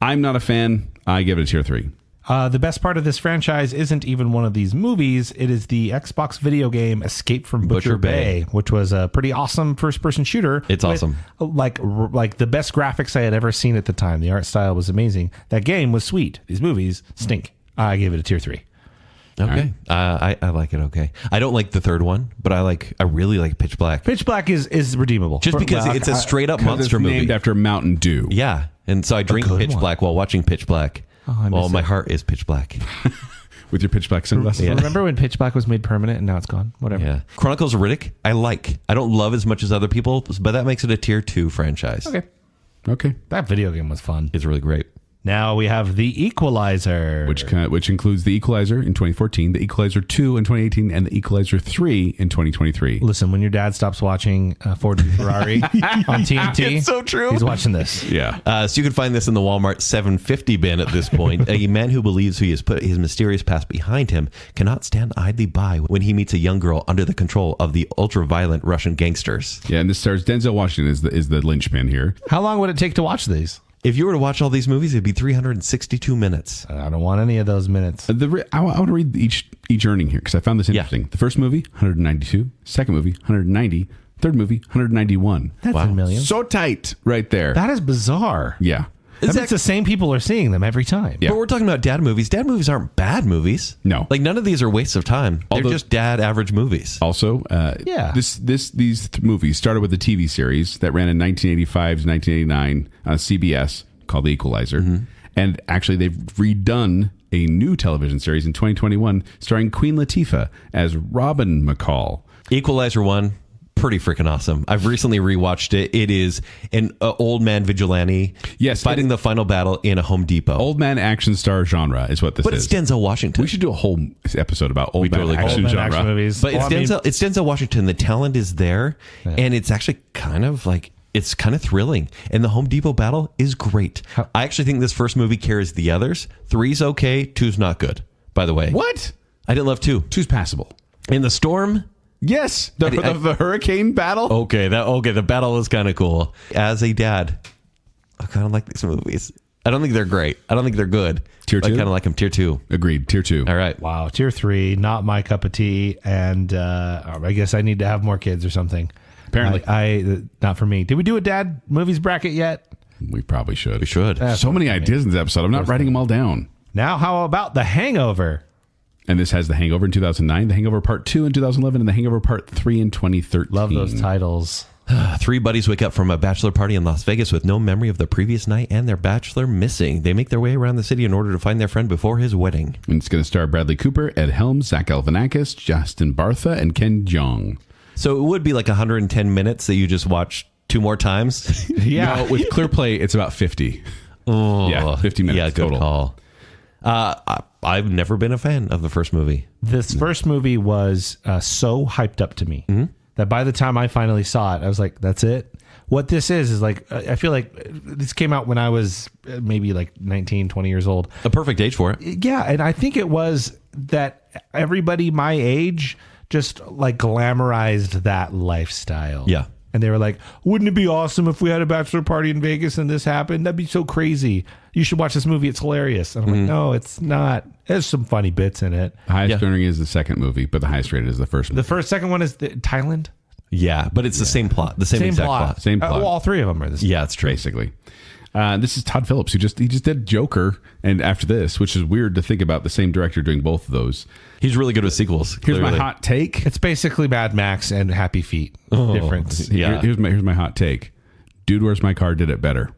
I'm not a fan. I give it a tier 3. The best part of this franchise isn't even one of these movies. It is the Xbox video game Escape from Butcher Bay, which was a pretty awesome first-person shooter. It's with, awesome. Like the best graphics I had ever seen at the time. The art style was amazing. That game was sweet. These movies stink. I gave it a tier 3. Okay. Right. I like it okay. I don't like the third one, but I really like Pitch Black. Pitch Black is redeemable. Just because it's a straight-up monster movie. Named after Mountain Dew. Yeah. And so I drink Pitch Black while watching Pitch Black. Oh, my heart is pitch black. With your Pitch Black sunglasses. Yeah. Remember when Pitch Black was made permanent and now it's gone? Whatever. Yeah. Chronicles of Riddick, I like. I don't love as much as other people, but that makes it a tier 2 franchise. Okay. That video game was fun. It's really great. Now we have The Equalizer. Which includes The Equalizer in 2014, The Equalizer 2 in 2018, and The Equalizer 3 in 2023. Listen, when your dad stops watching Ford v Ferrari on TNT, It's so true. he's watching this. Yeah. So you can find this in the Walmart 750 bin at this point. A man who believes he has put his mysterious past behind him cannot stand idly by when he meets a young girl under the control of the ultra-violent Russian gangsters. Yeah, and this stars Denzel Washington is the linchpin here. How long would it take to watch these? If you were to watch all these movies, it'd be 362 minutes. I don't want any of those minutes. I want to read each earning here because I found this interesting. Yeah. The first movie, 192. Second movie, 190. Third movie, 191. That's a million. So tight right there. That is bizarre. Yeah. That means the same people are seeing them every time. Yeah. But we're talking about dad movies. Dad movies aren't bad movies. No. Like none of these are wastes of time. They're just dad average movies. Also, these movies started with a TV series that ran in 1985 to 1989 on CBS called The Equalizer. And actually, they've redone a new television series in 2021 starring Queen Latifah as Robin McCall. Equalizer 1, pretty freaking awesome. I've recently rewatched it. It is an old man vigilante fighting the final battle in a Home Depot. Old man action star genre is what this is. But it's Denzel Washington. We should do a whole episode about old man totally action Old man genre. action movies. But it's Denzel Washington. The talent is there, and it's actually kind of like it's kind of thrilling. And the Home Depot battle is great. I actually think this first movie carries the others. 3's okay, 2's not good. By the way, What? I didn't love 2. 2's passable. In the storm. Yes, the hurricane battle. Okay, the battle was kind of cool. As a dad, I kind of like these movies. I don't think they're great. I don't think they're good. Tier 2? I kind of like them. Tier 2. Agreed. Tier 2. All right. Wow, tier 3, not my cup of tea, and I guess I need to have more kids or something. Apparently. I not for me. Did we do a dad movies bracket yet? We probably should. We should. So many ideas in this episode. I'm not writing them all down. Now, how about The Hangover? And this has The Hangover in 2009, The Hangover Part 2 in 2011, and The Hangover Part 3 in 2013. Love those titles. 3 buddies wake up from a bachelor party in Las Vegas with no memory of the previous night and their bachelor missing. They make their way around the city in order to find their friend before his wedding. And it's going to star Bradley Cooper, Ed Helms, Zach Galifianakis, Justin Bartha, and Ken Jeong. So it would be like 110 minutes that you just watch 2 more times. Yeah. No, with Clear Play, it's about 50. Oh, Yeah, 50 minutes Yeah, good total. call. I've never been a fan of the first movie. This first movie was so hyped up to me that by the time I finally saw it, I was like, that's it. What this is like, I feel like this came out when I was maybe like 19, 20 years old. A perfect age for it. Yeah. And I think it was that everybody my age just like glamorized that lifestyle. Yeah. And they were like, wouldn't it be awesome if we had a bachelor party in Vegas and this happened? That'd be so crazy. You should watch this movie. It's hilarious. And I'm like, no, it's not. There's some funny bits in it. The highest earning is the second movie, but the highest rated is the first movie. Second one is Thailand. Yeah, but it's the same plot. The same exact plot. Same plot. Well, all three of them are the same. Yeah, it's true. Basically. This is Todd Phillips, who just did Joker, and after this, which is weird to think about the same director doing both of those. He's really good with sequels. Here's clearly. my hot take. It's basically Mad Max and Happy Feet. Difference. Yeah. Here's my hot take. Dude, Where's My Car did it better,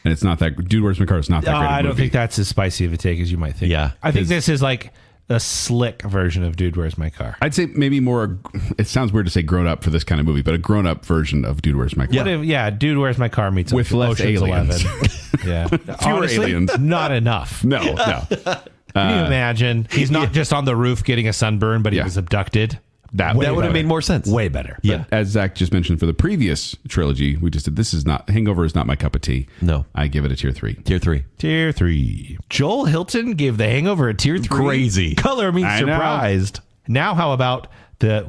and it's not that. Dude, Where's My Car is not that great. I don't think that's as spicy of a take as you might think. Yeah. I think this is like a slick version of Dude, Where's My Car? I'd say maybe more. It sounds weird to say grown up for this kind of movie, but a grown up version of Dude, Where's My Car? What if, Dude, Where's My Car meets With like less Ocean's aliens. 11. Yeah. Fewer aliens. Not enough. No. Can you imagine? He's not just on the roof getting a sunburn, but he Yeah. was abducted. That would have made more sense. Way better. Yeah. As Zach just mentioned for the previous trilogy, we just said Hangover is not my cup of tea. No. I give it a tier 3. Tier 3. Tier 3. Joel Hilton gave The Hangover a tier 3. Crazy. Color me I know. surprised. Now, how about the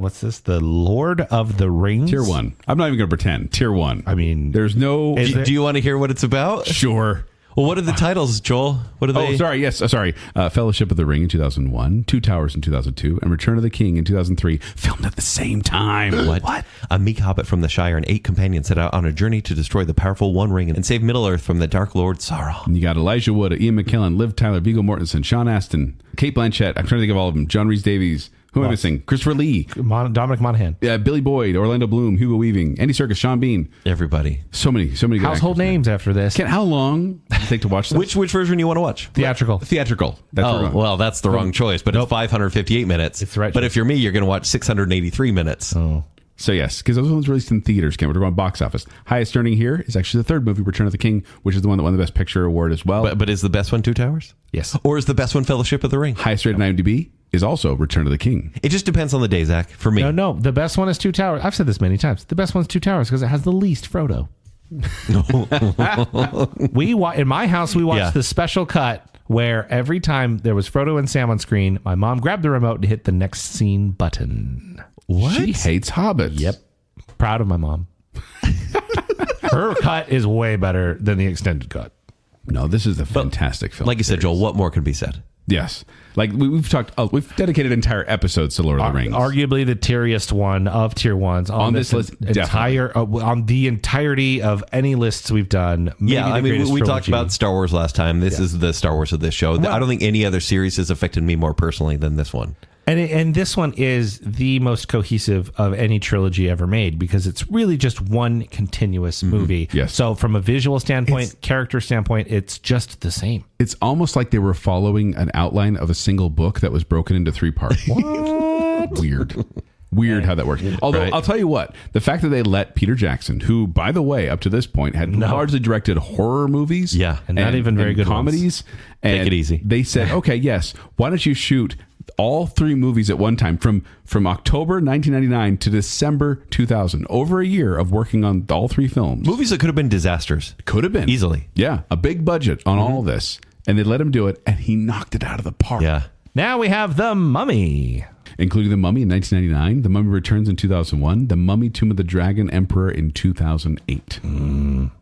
Lord of the Rings? Tier 1. I'm not even going to pretend. Tier 1. I mean, there's no. Do you want to hear what it's about? Sure. Well, what are the titles, Joel? What are they? Oh, sorry. Yes, sorry. Fellowship of the Ring in 2001, Two Towers in 2002, and Return of the King in 2003, filmed at the same time. What? A meek hobbit from the Shire and 8 companions set out on a journey to destroy the powerful One Ring and save Middle-earth from the Dark Lord Sauron. And you got Elijah Wood, Ian McKellen, Liv Tyler, Viggo Mortensen, Sean Astin, Kate Blanchett. I'm trying to think of all of them. John Rhys-Davies. Who am I missing? Christopher Lee. Dominic Monaghan. Billy Boyd, Orlando Bloom, Hugo Weaving, Andy Serkis, Sean Bean. Everybody. So many good Household actors. names after this. How long does it take to watch this? Which version you want to watch? Theatrical. Theatrical. That's what we're going. Well, that's the wrong choice, but it's 558 minutes. It's the right But choice. if you're me, you're going to watch 683 minutes. Oh. So yes, because those ones released in theaters. We're going box office. Highest earning here is actually the third movie, Return of the King, which is the one that won the Best Picture award as well. But is the best one Two Towers? Yes. Or is the best one Fellowship of the Ring? Highest rated on IMDb is also Return of the King. It just depends on the day, Zach, for me. No. The best one is Two Towers. I've said this many times. The best one's Two Towers because it has the least Frodo. In my house, we watched the special cut where every time there was Frodo and Sam on screen, my mom grabbed the remote and hit the next scene button. What? She hates hobbits. Yep. Proud of my mom. Her cut is way better than the extended cut. No, this is a fantastic film. Like you said, Joel, what more can be said? Yes. Like we've talked, we've dedicated entire episodes to Lord of the Rings. Arguably the tieriest one of tier ones on this list. On the entirety of any lists we've done. Yeah, I mean, we talked trilogy. about Star Wars last time. This is the Star Wars of this show. I don't think any other series has affected me more personally than this one. And this one is the most cohesive of any trilogy ever made because it's really just one continuous movie. Yes. So from a visual standpoint, character standpoint, it's just the same. It's almost like they were following an outline of a single book that was broken into 3 parts. What? Weird how that works. Although, Right. I'll tell you what, the fact that they let Peter Jackson, who, by the way, up to this point had largely directed horror movies. Yeah. And not even very good comedies. And Take it easy. They said, okay, yes, why don't you shoot all 3 movies at one time from October 1999 to December 2000, over a year of working on all 3 films. Movies that could have been disasters. Could have been. Easily. Yeah. A big budget on all this. And they let him do it, and he knocked it out of the park. Yeah. Now we have The Mummy. Including The Mummy in 1999, The Mummy Returns in 2001, The Mummy Tomb of the Dragon Emperor in 2008.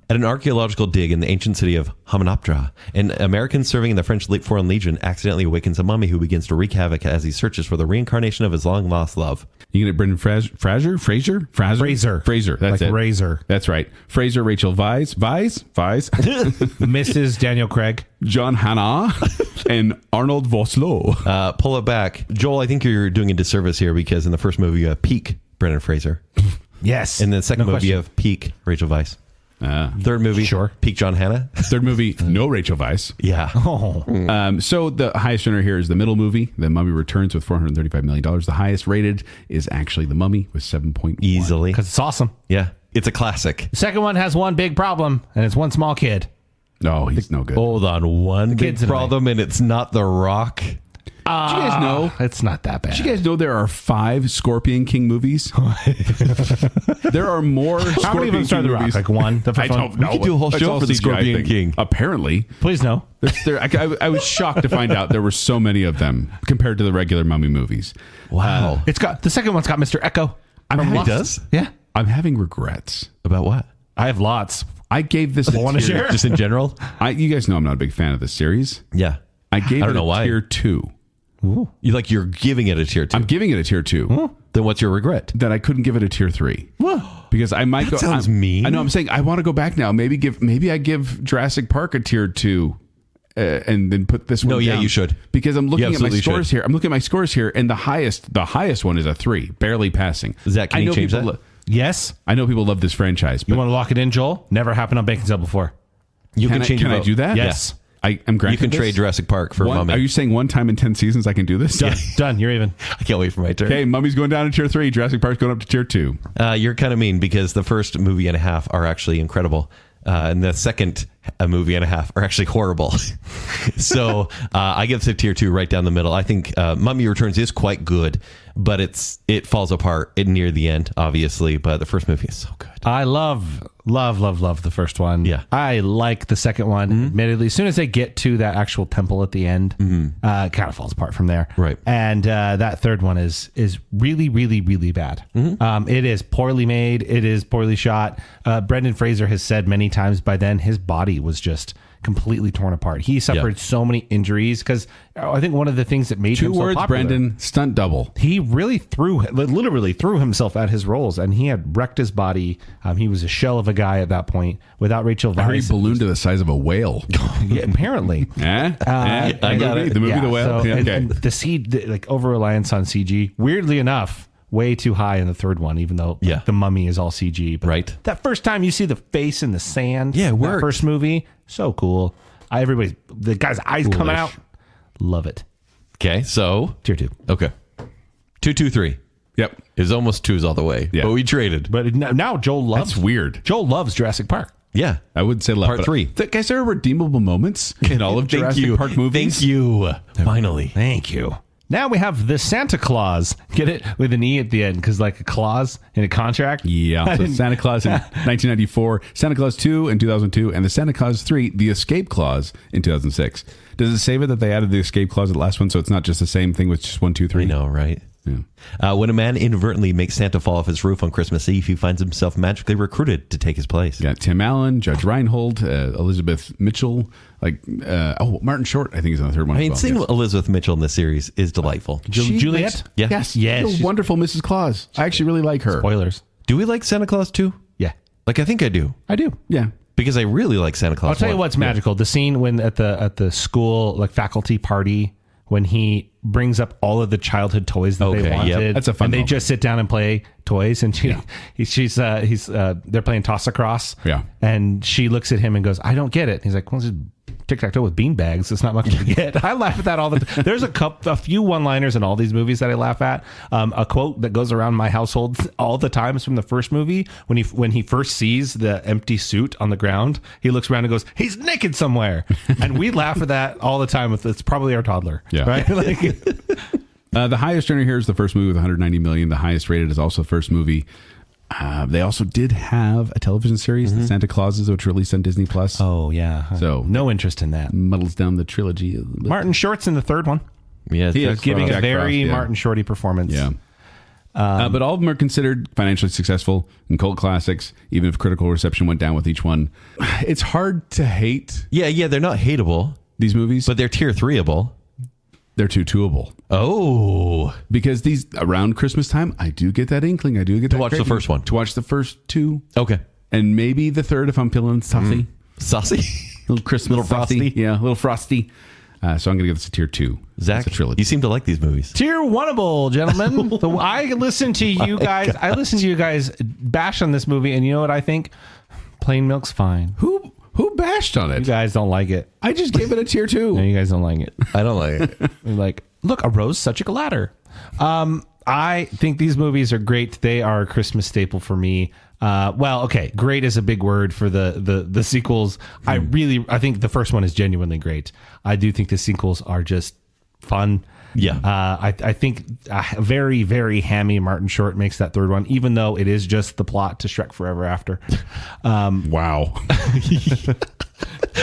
At an archaeological dig in the ancient city of Hamunaptra, an American serving in the French Foreign Legion accidentally awakens a mummy who begins to wreak havoc as he searches for the reincarnation of his long-lost love. You get Brendan Fraser? Fraser. That's Like it. Razor. That's right. Fraser, Rachel Weisz, Mrs. Daniel Craig. John Hannah, and Arnold Vosloo. Pull it back. Joel, I think you're doing a disservice here because in the first movie you have peak Brendan Fraser. Yes. In the second No movie you question. have peak Rachel Weisz. Third movie, peak John Hannah. Third movie, no Rachel Weisz. Yeah. So the highest earner here is the middle movie, The Mummy Returns, with $435 million. The highest rated is actually The Mummy with 7.1. Easily. Because it's awesome. Yeah. It's a classic. The second one has one big problem, and it's one small kid. No, he's no good. Hold on. One big kid's in a problem, and it's not The Rock. you guys know? It's not that bad. Did you guys know there are 5 Scorpion King movies? There are more How many Scorpion of them started King the Rock? movies. Like one? The I first one? don't know. We could do a whole It's show all for the CGI Scorpion thing. King. Apparently. Please no. I was shocked to find out there were so many of them compared to the regular Mummy movies. Wow. It's got the second one's got Mr. Echo. It does? Yeah. I'm having regrets. About what? I have lots. I gave this a Want to tier. share? Just in general? You guys know I'm not a big fan of this series. Yeah. I gave I it don't know a why. tier 2. You're giving it a tier 2. I'm giving it a tier 2. Then what's your regret? That I couldn't give it a tier 3. Because I might go. sounds I'm- mean. I know. I'm saying I want to go back now. Maybe I give Jurassic Park a tier 2, and then put this one. No, yeah, down. you should. Because I'm looking at my absolutely scores should. here. I'm looking at my scores here, and the highest one is a 3, barely passing. Zach, can I you know change people that? Yes. I know people love this franchise, but You want to lock it in, Joel? Never happened on Baconsale before. You can change Can your I vote. do that? Yes. I am granted. You can this? trade Jurassic Park for One, Mummy. Are you saying one time in 10 seasons I can do this? Done. Done. You're even. I can't wait for my turn. Okay, Mummy's going down to tier 3. Jurassic Park's going up to tier 2. You're kind of mean because the first movie and a half are actually incredible. And the second movie and a half are actually horrible. So I give it a tier 2 right down the middle. I think Mummy Returns is quite good, but it falls apart near the end, obviously. But the first movie is so good. I love the first one. Yeah. I like the second one. Admittedly, as soon as they get to that actual temple at the end, it kind of falls apart from there. Right. And that third one is really, really, really bad. It is poorly made. It is poorly shot. Brendan Fraser has said many times by then his body was just completely torn apart. He suffered so many injuries because I think one of the things that made 2 him so words, popular, Brendan. Stunt double. he really literally threw himself at his roles, and he had wrecked his body. He was a shell of a guy at that point without Rachel I heard he Weisz. ballooned to the size of a whale. Yeah, apparently. I got it. The movie The Whale. So, Yeah, okay. and the like over reliance on CG. Weirdly enough, way too high in the third one, even though the Mummy is all CG. But Right. that first time you see the face in the sand, Yeah, it that worked. first movie, so cool. The guy's eyes coming out, love it. Okay, so Tier 2. okay, 2, 2, 3 Yep. is almost 2's all the way. Yeah. But we traded. But now Joel loves. That's weird. Joel loves Jurassic Park. Yeah. I would say love. Part 3. Guys, there are redeemable moments in all of Jurassic Park movies. Thank you. Finally. Thank you. Now we have the Santa Claus. Get it with an E at the end because like a clause in a contract. Yeah. So Santa Claus in 1994, Santa Claus 2 in 2002, and the Santa Claus 3, the Escape Clause in 2006. Does it say that they added the Escape Clause at the last one, so it's not just the same thing with just 1, 2, 3? I know, right? When a man inadvertently makes Santa fall off his roof on Christmas Eve, he finds himself magically recruited to take his place. You got Tim Allen, Judge Reinhold, Elizabeth Mitchell, Martin Short, I think he's on the third one. I mean, as well. seeing Elizabeth Mitchell in this series is delightful. Juliet? makes- Yeah. Yes. Yes. She's a wonderful Mrs. Claus. I actually really like her. Spoilers. Do we like Santa Claus 2? Yeah, Like, I think I do. I do. Yeah. Because I really like Santa Claus I'll tell you 1. what's magical. The scene when at the school like faculty party when he brings up all of the childhood toys that they Okay, wanted. yep. That's a fun And they moment. just sit down and play toys, and they're playing toss across. Yeah. And she looks at him and goes, "I don't get it." He's like, "Well, it's just tic-tac-toe with bean bags. It's not much to get." I laugh at that all the time. There's a few one-liners in all these movies that I laugh at. A quote that goes around my household all the time is from the first movie when he first sees the empty suit on the ground. He looks around and goes, "He's naked somewhere," and we laugh at that all the time. It's probably our toddler. Yeah. Right. Like, The highest earner here is the first movie with 190 million. The highest rated is also the first movie. They also did have a television series, The Santa Clauses, which released on Disney Plus. oh yeah. So- no interest in that. Muddles down the trilogy. Martin Short's in the third one, Yeah, He Jack is giving Jack a very Frost, yeah. Martin Shorty performance. Yeah. But all of them are considered financially successful and cult classics, even if critical reception went down with each one. It's hard to hate Yeah, they're not hateable, these movies, but they're tier 3able. they're too twoable. Oh. Because these around Christmas time, I do get that inkling. I do get to watch the first one. To watch the first 2, Okay. and maybe the third if I'm feeling saucy. Saucy. Little Christmas, Little saucy. frosty. Yeah, a little frosty. So I'm going to give this a tier 2. Zach, It's a trilogy. you seem to like these movies. Tier oneable, gentlemen. So I listen to you guys. I listen to you guys bash on this movie, and you know what I think? Plain milk's fine. Who bashed on You it? guys don't like it. I just gave it a tier 2. No, you guys don't like it. I don't like it. You're like, look, a rose, such a ladder. I think these movies are great. They are a Christmas staple for me. Okay, great is a big word for the sequels. I think the first one is genuinely great. I do think the sequels are just fun. Yeah. I think very, very hammy Martin Short makes that third one, even though it is just the plot to Shrek Forever After. Wow.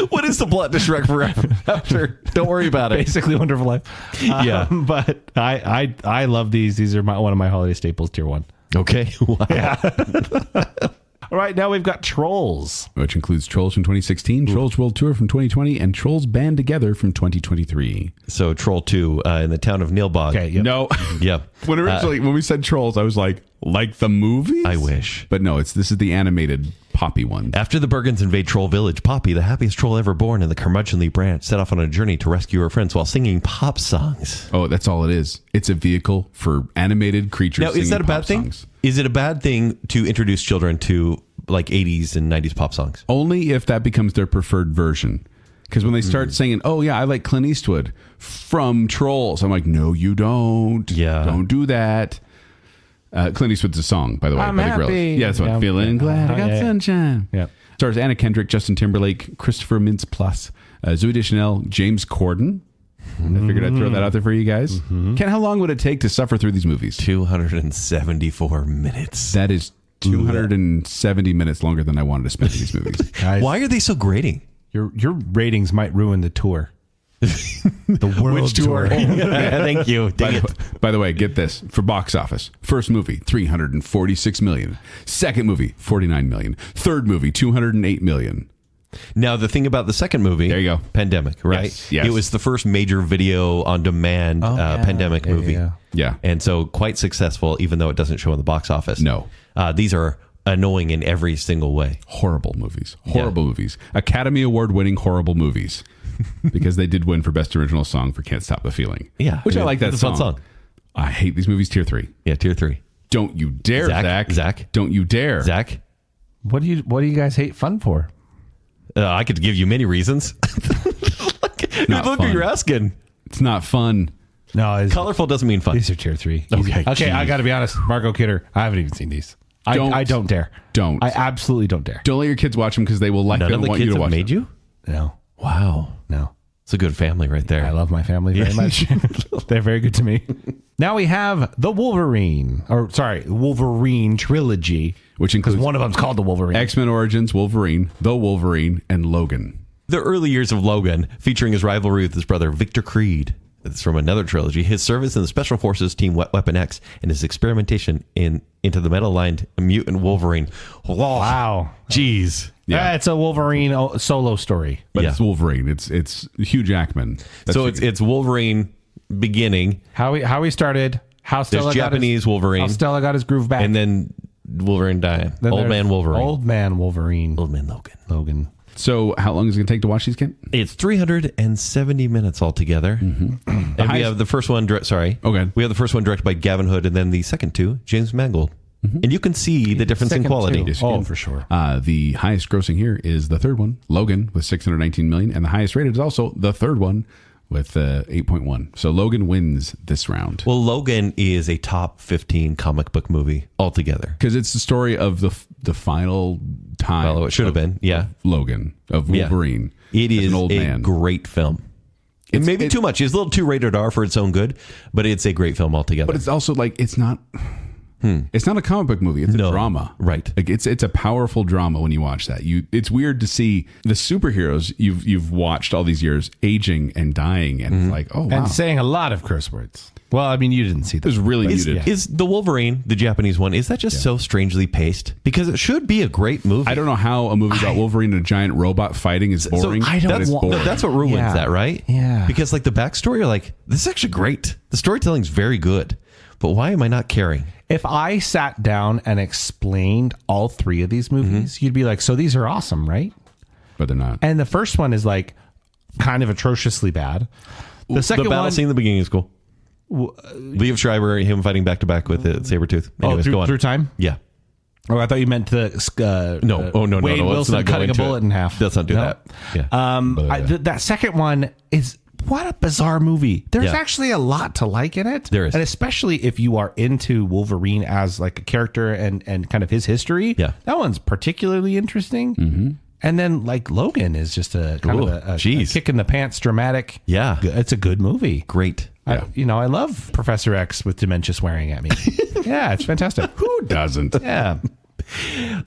What is the plot to Shrek Forever After? Don't worry about it. Basically Wonderful Life. Yeah. But I love these. These are one of my holiday staples, tier 1. Okay. Wow. All right, now we've got Trolls. Which includes Trolls from 2016, Trolls World Tour from 2020, and Trolls Band Together from 2023. So Troll 2 in the town of Nilbog. Okay, yep. No. Yep. When we said Trolls, I was like the movies? I wish. But no, this is the animated Poppy one. After the Bergens invade Troll Village, Poppy, the happiest troll ever born in the curmudgeonly branch, set off on a journey to rescue her friends while singing pop songs. Oh, that's all it is. It's a vehicle for animated creatures. Now, is that a bad thing? Songs. Is it a bad thing to introduce children to like 80s and 90s pop songs? Only if that becomes their preferred version. Because when they start singing, oh yeah, I like Clint Eastwood from Trolls, I'm like, no, you don't. Yeah. Don't do that. Clint Eastwood's a song, by the way. I'm by the Gorillaz. happy. Yeah, that's what. Yeah. Feeling glad I got Yeah. sunshine. Yeah. Stars Anna Kendrick, Justin Timberlake, Christopher Mintz-Plasse, Zooey Deschanel, James Corden. I figured I'd throw that out there for you guys. Ken, how long would it take to suffer through these movies? 274 minutes. That is 270 minutes longer than I wanted to spend in these movies. Guys, Why are they so grating? your ratings might ruin the tour. The world Which tour? Thank you. By the way, get this. For box office, first movie, 346 million. Second movie, 49 million. Third movie, 208 million. Now, the thing about the second movie, There you go. Pandemic, right? Yes. It was the first major video on demand pandemic movie. Yeah. And so quite successful, even though it doesn't show in the box office. No. These are annoying in every single way. Horrible movies. Horrible movies. Academy Award winning horrible movies. Because they did win for Best Original Song for Can't Stop the Feeling. Yeah. Which I like that It's a fun song. song. I hate these movies, tier 3. Yeah, tier 3. Don't you dare, Zach. Zach. Don't you dare. Zach, What do you guys hate fun for? I could give you many reasons. Not Look fun. what you're asking. It's not fun. No, Colorful doesn't mean fun. these are tier 3. Okay, Okay, I geez. got to be honest. Margot Kidder, I haven't even seen these. I don't dare. Don't. I absolutely don't dare. Don't let your kids watch them because they will like None they of don't the want you kids to have watch made them. you? No, Wow. no. It's a good family right there. I love my family very much. They're very good to me. Now we have the Wolverine trilogy, Which because includes one of them's called the Wolverine. X-Men Origins, Wolverine, The Wolverine, and Logan. The early years of Logan, featuring his rivalry with his brother Victor Creed. It's from another trilogy. His service in the Special Forces Team Weapon X and his experimentation into the metal-lined mutant Wolverine. Wow. Jeez. Yeah. It's a Wolverine solo story. But Yeah. it's Wolverine. It's Hugh Jackman. That's So who- it's Wolverine beginning, How he started, how Stella There's got Japanese his, Wolverine. how Stella got his groove back. and then Wolverine dying. Then Old there's man Wolverine. Old man Wolverine. Old man Logan. Logan. So how long is it going to take to watch these, Kent? It's 370 minutes altogether. And we highest- have the first one, Okay. we have the first one directed by Gavin Hood, and then the second two, James Mangold. And you can see the difference in Second quality. two. Oh, for sure. The highest grossing here is the third one, Logan, with 619 million, and the highest rated is also the third one with 8.1. So Logan wins this round Well, Logan is a top 15 comic book movie altogether. because it's the story of the final time. Well, it should have been. Yeah. Logan of Yeah. Wolverine. It as is an old a man. great film. It may be too much. It's a little too rated R for its own good, but it's a great film altogether. But it's also like it's not. It's not a comic book movie. It's a drama, right. Like it's a powerful drama when you watch that. It's weird to see the superheroes you've watched all these years aging and dying, and it's like, oh wow, And saying a lot of curse words. Well, I mean, you didn't see it was that. really muted. Is the Wolverine, the Japanese one, is that just so strangely paced? Because it should be a great movie. I don't know how a movie about Wolverine and a giant robot fighting is boring. I don't but it's want- boring. No, that's what ruins Yeah. that, right? Yeah. Because like the backstory, you're like, this is actually great. The storytelling's very good. But why am I not caring? If I sat down and explained all three of these movies, you'd be like, so these are awesome, right? But they're not. And the first one is like kind of atrociously bad. The second The battle one, scene in the beginning is cool. Liev Schreiber, him fighting back to back with the Sabretooth. Anyways, go on. through time? Yeah. Oh, I thought you meant the No. Oh, no, no, Wade no. Let's Wilson not go cutting a into bullet it. in half. Let's not do No. that. Yeah. That second one is what a bizarre movie. There's Yeah. actually a lot to like in it. There is. And especially if you are into Wolverine as like a character and kind of his history. Yeah. That one's particularly interesting. Mm-hmm. And then like Logan is just a kind Ooh, of a geez. kick in the pants dramatic. Yeah. It's a good movie. Great. I love Professor X with dementia swearing at me. Yeah, it's fantastic. Who doesn't? Yeah.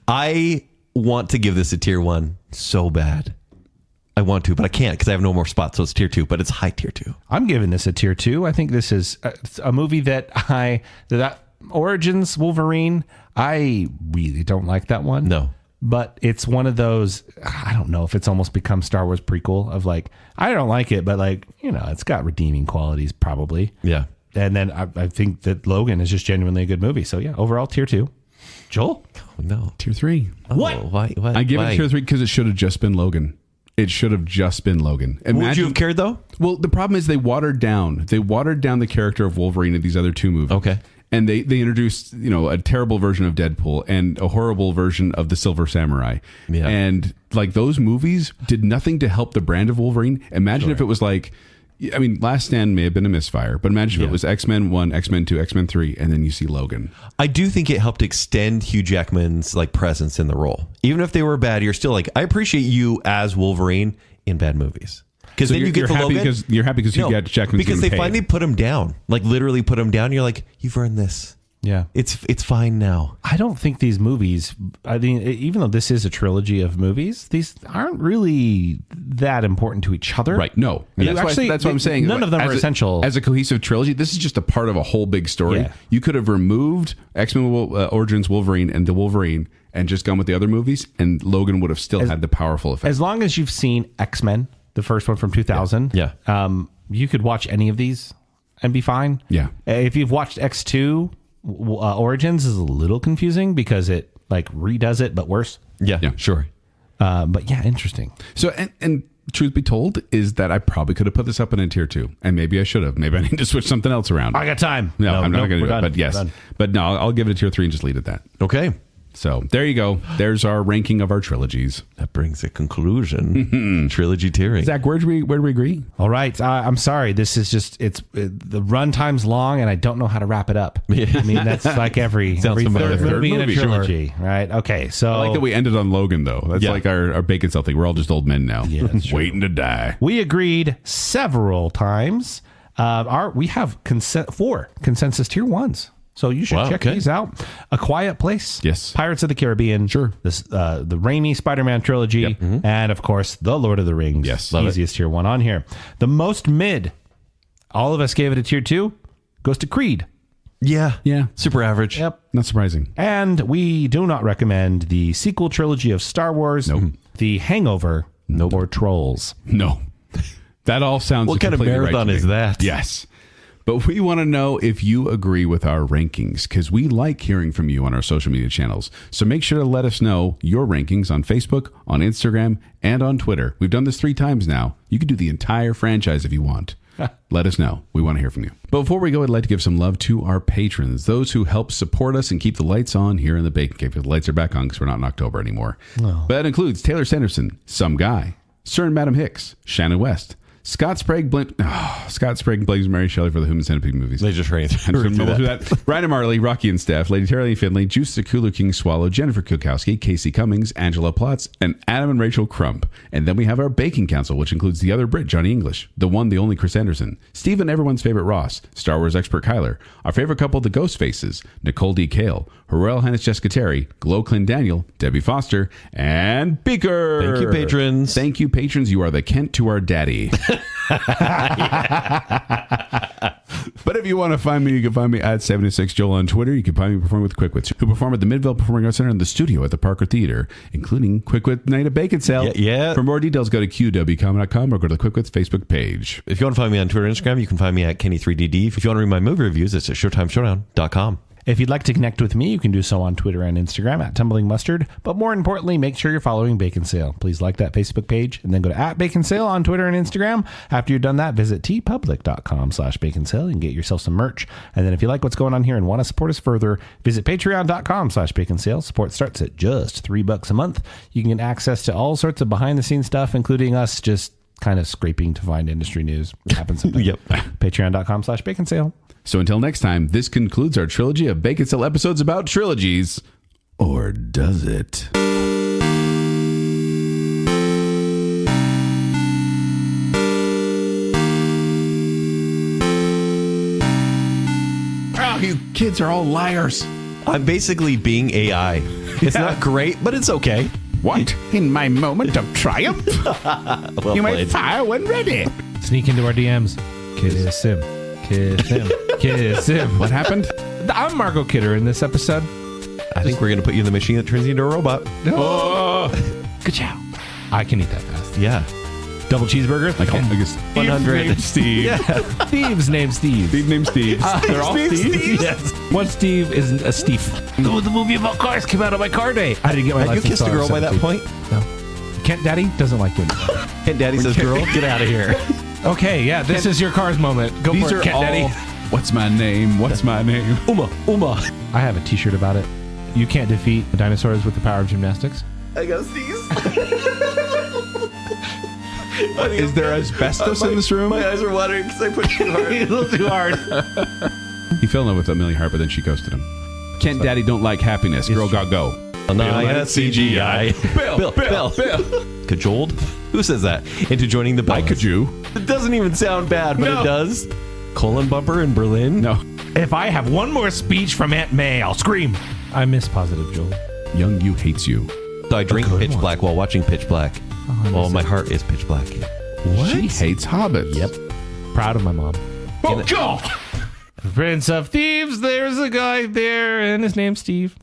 I want to give this a tier 1 so bad. I want to, but I can't because I have no more spots. So it's tier 2, but it's high tier 2. I'm giving this a tier 2. I think this is a movie that Origins Wolverine, I really don't like that one. No. But it's one of those, I don't know if it's almost become Star Wars prequel of like, I don't like it, but like, it's got redeeming qualities probably. Yeah. And then I think that Logan is just genuinely a good movie. So yeah, overall tier 2. Joel? Oh, no. Tier 3. What? Why? I give it tier 3 because it should have just been Logan. It should have just been Logan. Would you have cared though? Well, the problem is they watered down the character of Wolverine in these other 2 movies. Okay. And they introduced, a terrible version of Deadpool and a horrible version of the Silver Samurai. Yeah. And like those movies did nothing to help the brand of Wolverine. Imagine if it was like, Last Stand may have been a misfire, but imagine if it was X-Men 1, X-Men 2, X-Men 3, and then you see Logan. I do think it helped extend Hugh Jackman's like presence in the role. Even if they were bad, you're still like, I appreciate you as Wolverine in bad movies. Because then you get the Logan. You're happy because you got Jackman. Because they finally put him down, like literally put him down. You're like, you've earned this. Yeah. It's fine now. I don't think these movies, even though this is a trilogy of movies, these aren't really that important to each other. Right. No. Yeah. That's what I'm saying. None of them are essential. As a cohesive trilogy, this is just a part of a whole big story. Yeah. You could have removed X-Men Origins Wolverine and the Wolverine and just gone with the other movies, and Logan would have still had the powerful effect. As long as you've seen X-Men, the first one from 2000, you could watch any of these and be fine. Yeah. If you've watched X2, Origins is a little confusing because it like redoes it, but worse. Yeah. Sure. But yeah, interesting. So, and truth be told is that I probably could have put this up in a tier 2, and maybe I should have. Maybe I need to switch something else around. I got time. No, I'm not going to do it. Done. But yes, but no, I'll give it a tier 3 and just leave it at that. Okay. So there you go. There's our ranking of our trilogies. That brings a conclusion. Trilogy tiering. Zach, where do we agree? All right. I'm sorry. This is just, the run time's long and I don't know how to wrap it up. I mean, that's like every third movie in a trilogy, right? Okay. So I like that we ended on Logan, though. That's like our Baconsale thing. We're all just old men now. Yeah, that's true. Waiting to die. We agreed several times. We have 4 consensus tier 1s. So you should check these out. A Quiet Place. Yes. Pirates of the Caribbean. Sure. This, the Raimi Spider-Man trilogy. Yep. Mm-hmm. And, of course, The Lord of the Rings. Yes. Easiest tier 1 on here. The most mid, all of us gave it a tier 2, goes to Creed. Yeah. Super average. Yep. Not surprising. And we do not recommend the sequel trilogy of Star Wars. Nope. The Hangover. Or Trolls. No. That all sounds What kind of completely marathon right to is me. that? Yes. But we want to know if you agree with our rankings because we like hearing from you on our social media channels. So make sure to let us know your rankings on Facebook, on Instagram, and on Twitter. We've done this 3 times now. You can do the entire franchise if you want. Let us know. We want to hear from you. But before we go, I'd like to give some love to our patrons, those who help support us and keep the lights on here in the Bacon Cave. The lights are back on because we're not in October anymore. Oh. But that includes Taylor Sanderson, Some Guy, Sir and Madam Hicks, Shannon West, Scott Sprague, blames Mary Shelley for the Human Centipede movies. They just ran through that. Ryan and Marley, Rocky and Steph, Lady Terry Finley, Juice the Kulu King Swallow, Jennifer Kukowski, Casey Cummings, Angela Plotz, and Adam and Rachel Crump. And then we have our Baking Council, which includes the other Brit, Johnny English, the one, the only Chris Anderson, Stephen, everyone's favorite Ross, Star Wars expert Kyler, our favorite couple, the Ghost Faces, Nicole D. Kale, Her Royal Highness Jessica Terry, Glow Clin Daniel, Debbie Foster, and Beaker. Thank you, patrons. Thank you, patrons. You are the Kent to our daddy. But if you want to find me, you can find me at 76Joel on Twitter. You can find me performing with Quickwits, who perform at the Midvale Performing Arts Center and the studio at the Parker Theater, including Quickwit Night at Baconsale. Yeah. For more details, go to qwcom.com or go to the Quickwits Facebook page. If you want to find me on Twitter and Instagram, you can find me at Kenny3DD. If you want to read my movie reviews, it's at ShowtimeShowdown.com. If you'd like to connect with me, you can do so on Twitter and Instagram at Tumbling Mustard. But more importantly, make sure you're following Baconsale. Please like that Facebook page and then go to @Baconsale on Twitter and Instagram. After you've done that, visit tpublic.com/Baconsale and get yourself some merch. And then if you like what's going on here and want to support us further, visit patreon.com/Baconsale. Support starts at just $3 a month. You can get access to all sorts of behind the scenes stuff, including us just kind of scraping to find industry news. It happens sometimes. Yep. Patreon.com/Baconsale. So until next time, this concludes our trilogy of Baconsale episodes about trilogies. Or does it? You kids are all liars. I'm basically being AI. It's not great, but it's okay. What? In my moment of triumph? Well You may played. fire when ready. Sneak into our DMs. Kiss him. Kiss him. Kiss him. What happened? I'm Margot Kidder in this episode. I think we're going to put you in the machine that turns you into a robot. Oh. Ka-chow. I can eat that fast. Yeah. Double cheeseburger. Like, I guess 100. named Steve. Thieves named Steve. Steve named Steve. They're all Steve. Yes. One Steve isn't a Steve. Oh, the movie about cars came out on my car day. I didn't get my Have you license kissed a till I was girl by that 17. point? No. Kent Daddy doesn't like doing it. And Daddy says, girl, get out of here. Okay, yeah, this is your cars moment. Go These for are it, Kent all, Daddy. what's my name? What's my name? Uma. I have a t-shirt about it. You can't defeat dinosaurs with the power of gymnastics. I got these. Is there asbestos in this room? My eyes are watering because I put too hard. A little too hard. He fell in love with Amelia Hart, but then she ghosted him. Kent Daddy don't like happiness. Girl got go. CGI. Bill. Cajoled? Who says that? Into joining the I Bellas. could you? It doesn't even sound bad, but No. it does. Colon bumper in Berlin? No. If I have one more speech from Aunt May, I'll scream. I miss Positive Joel. Young you hates you. So I drink good Pitch one. Black while watching Pitch Black. Oh, my heart is pitch black. What? She hates hobbits. Yep. Proud of my mom. Oh, God! Prince of Thieves, there's a guy there, and his name's Steve.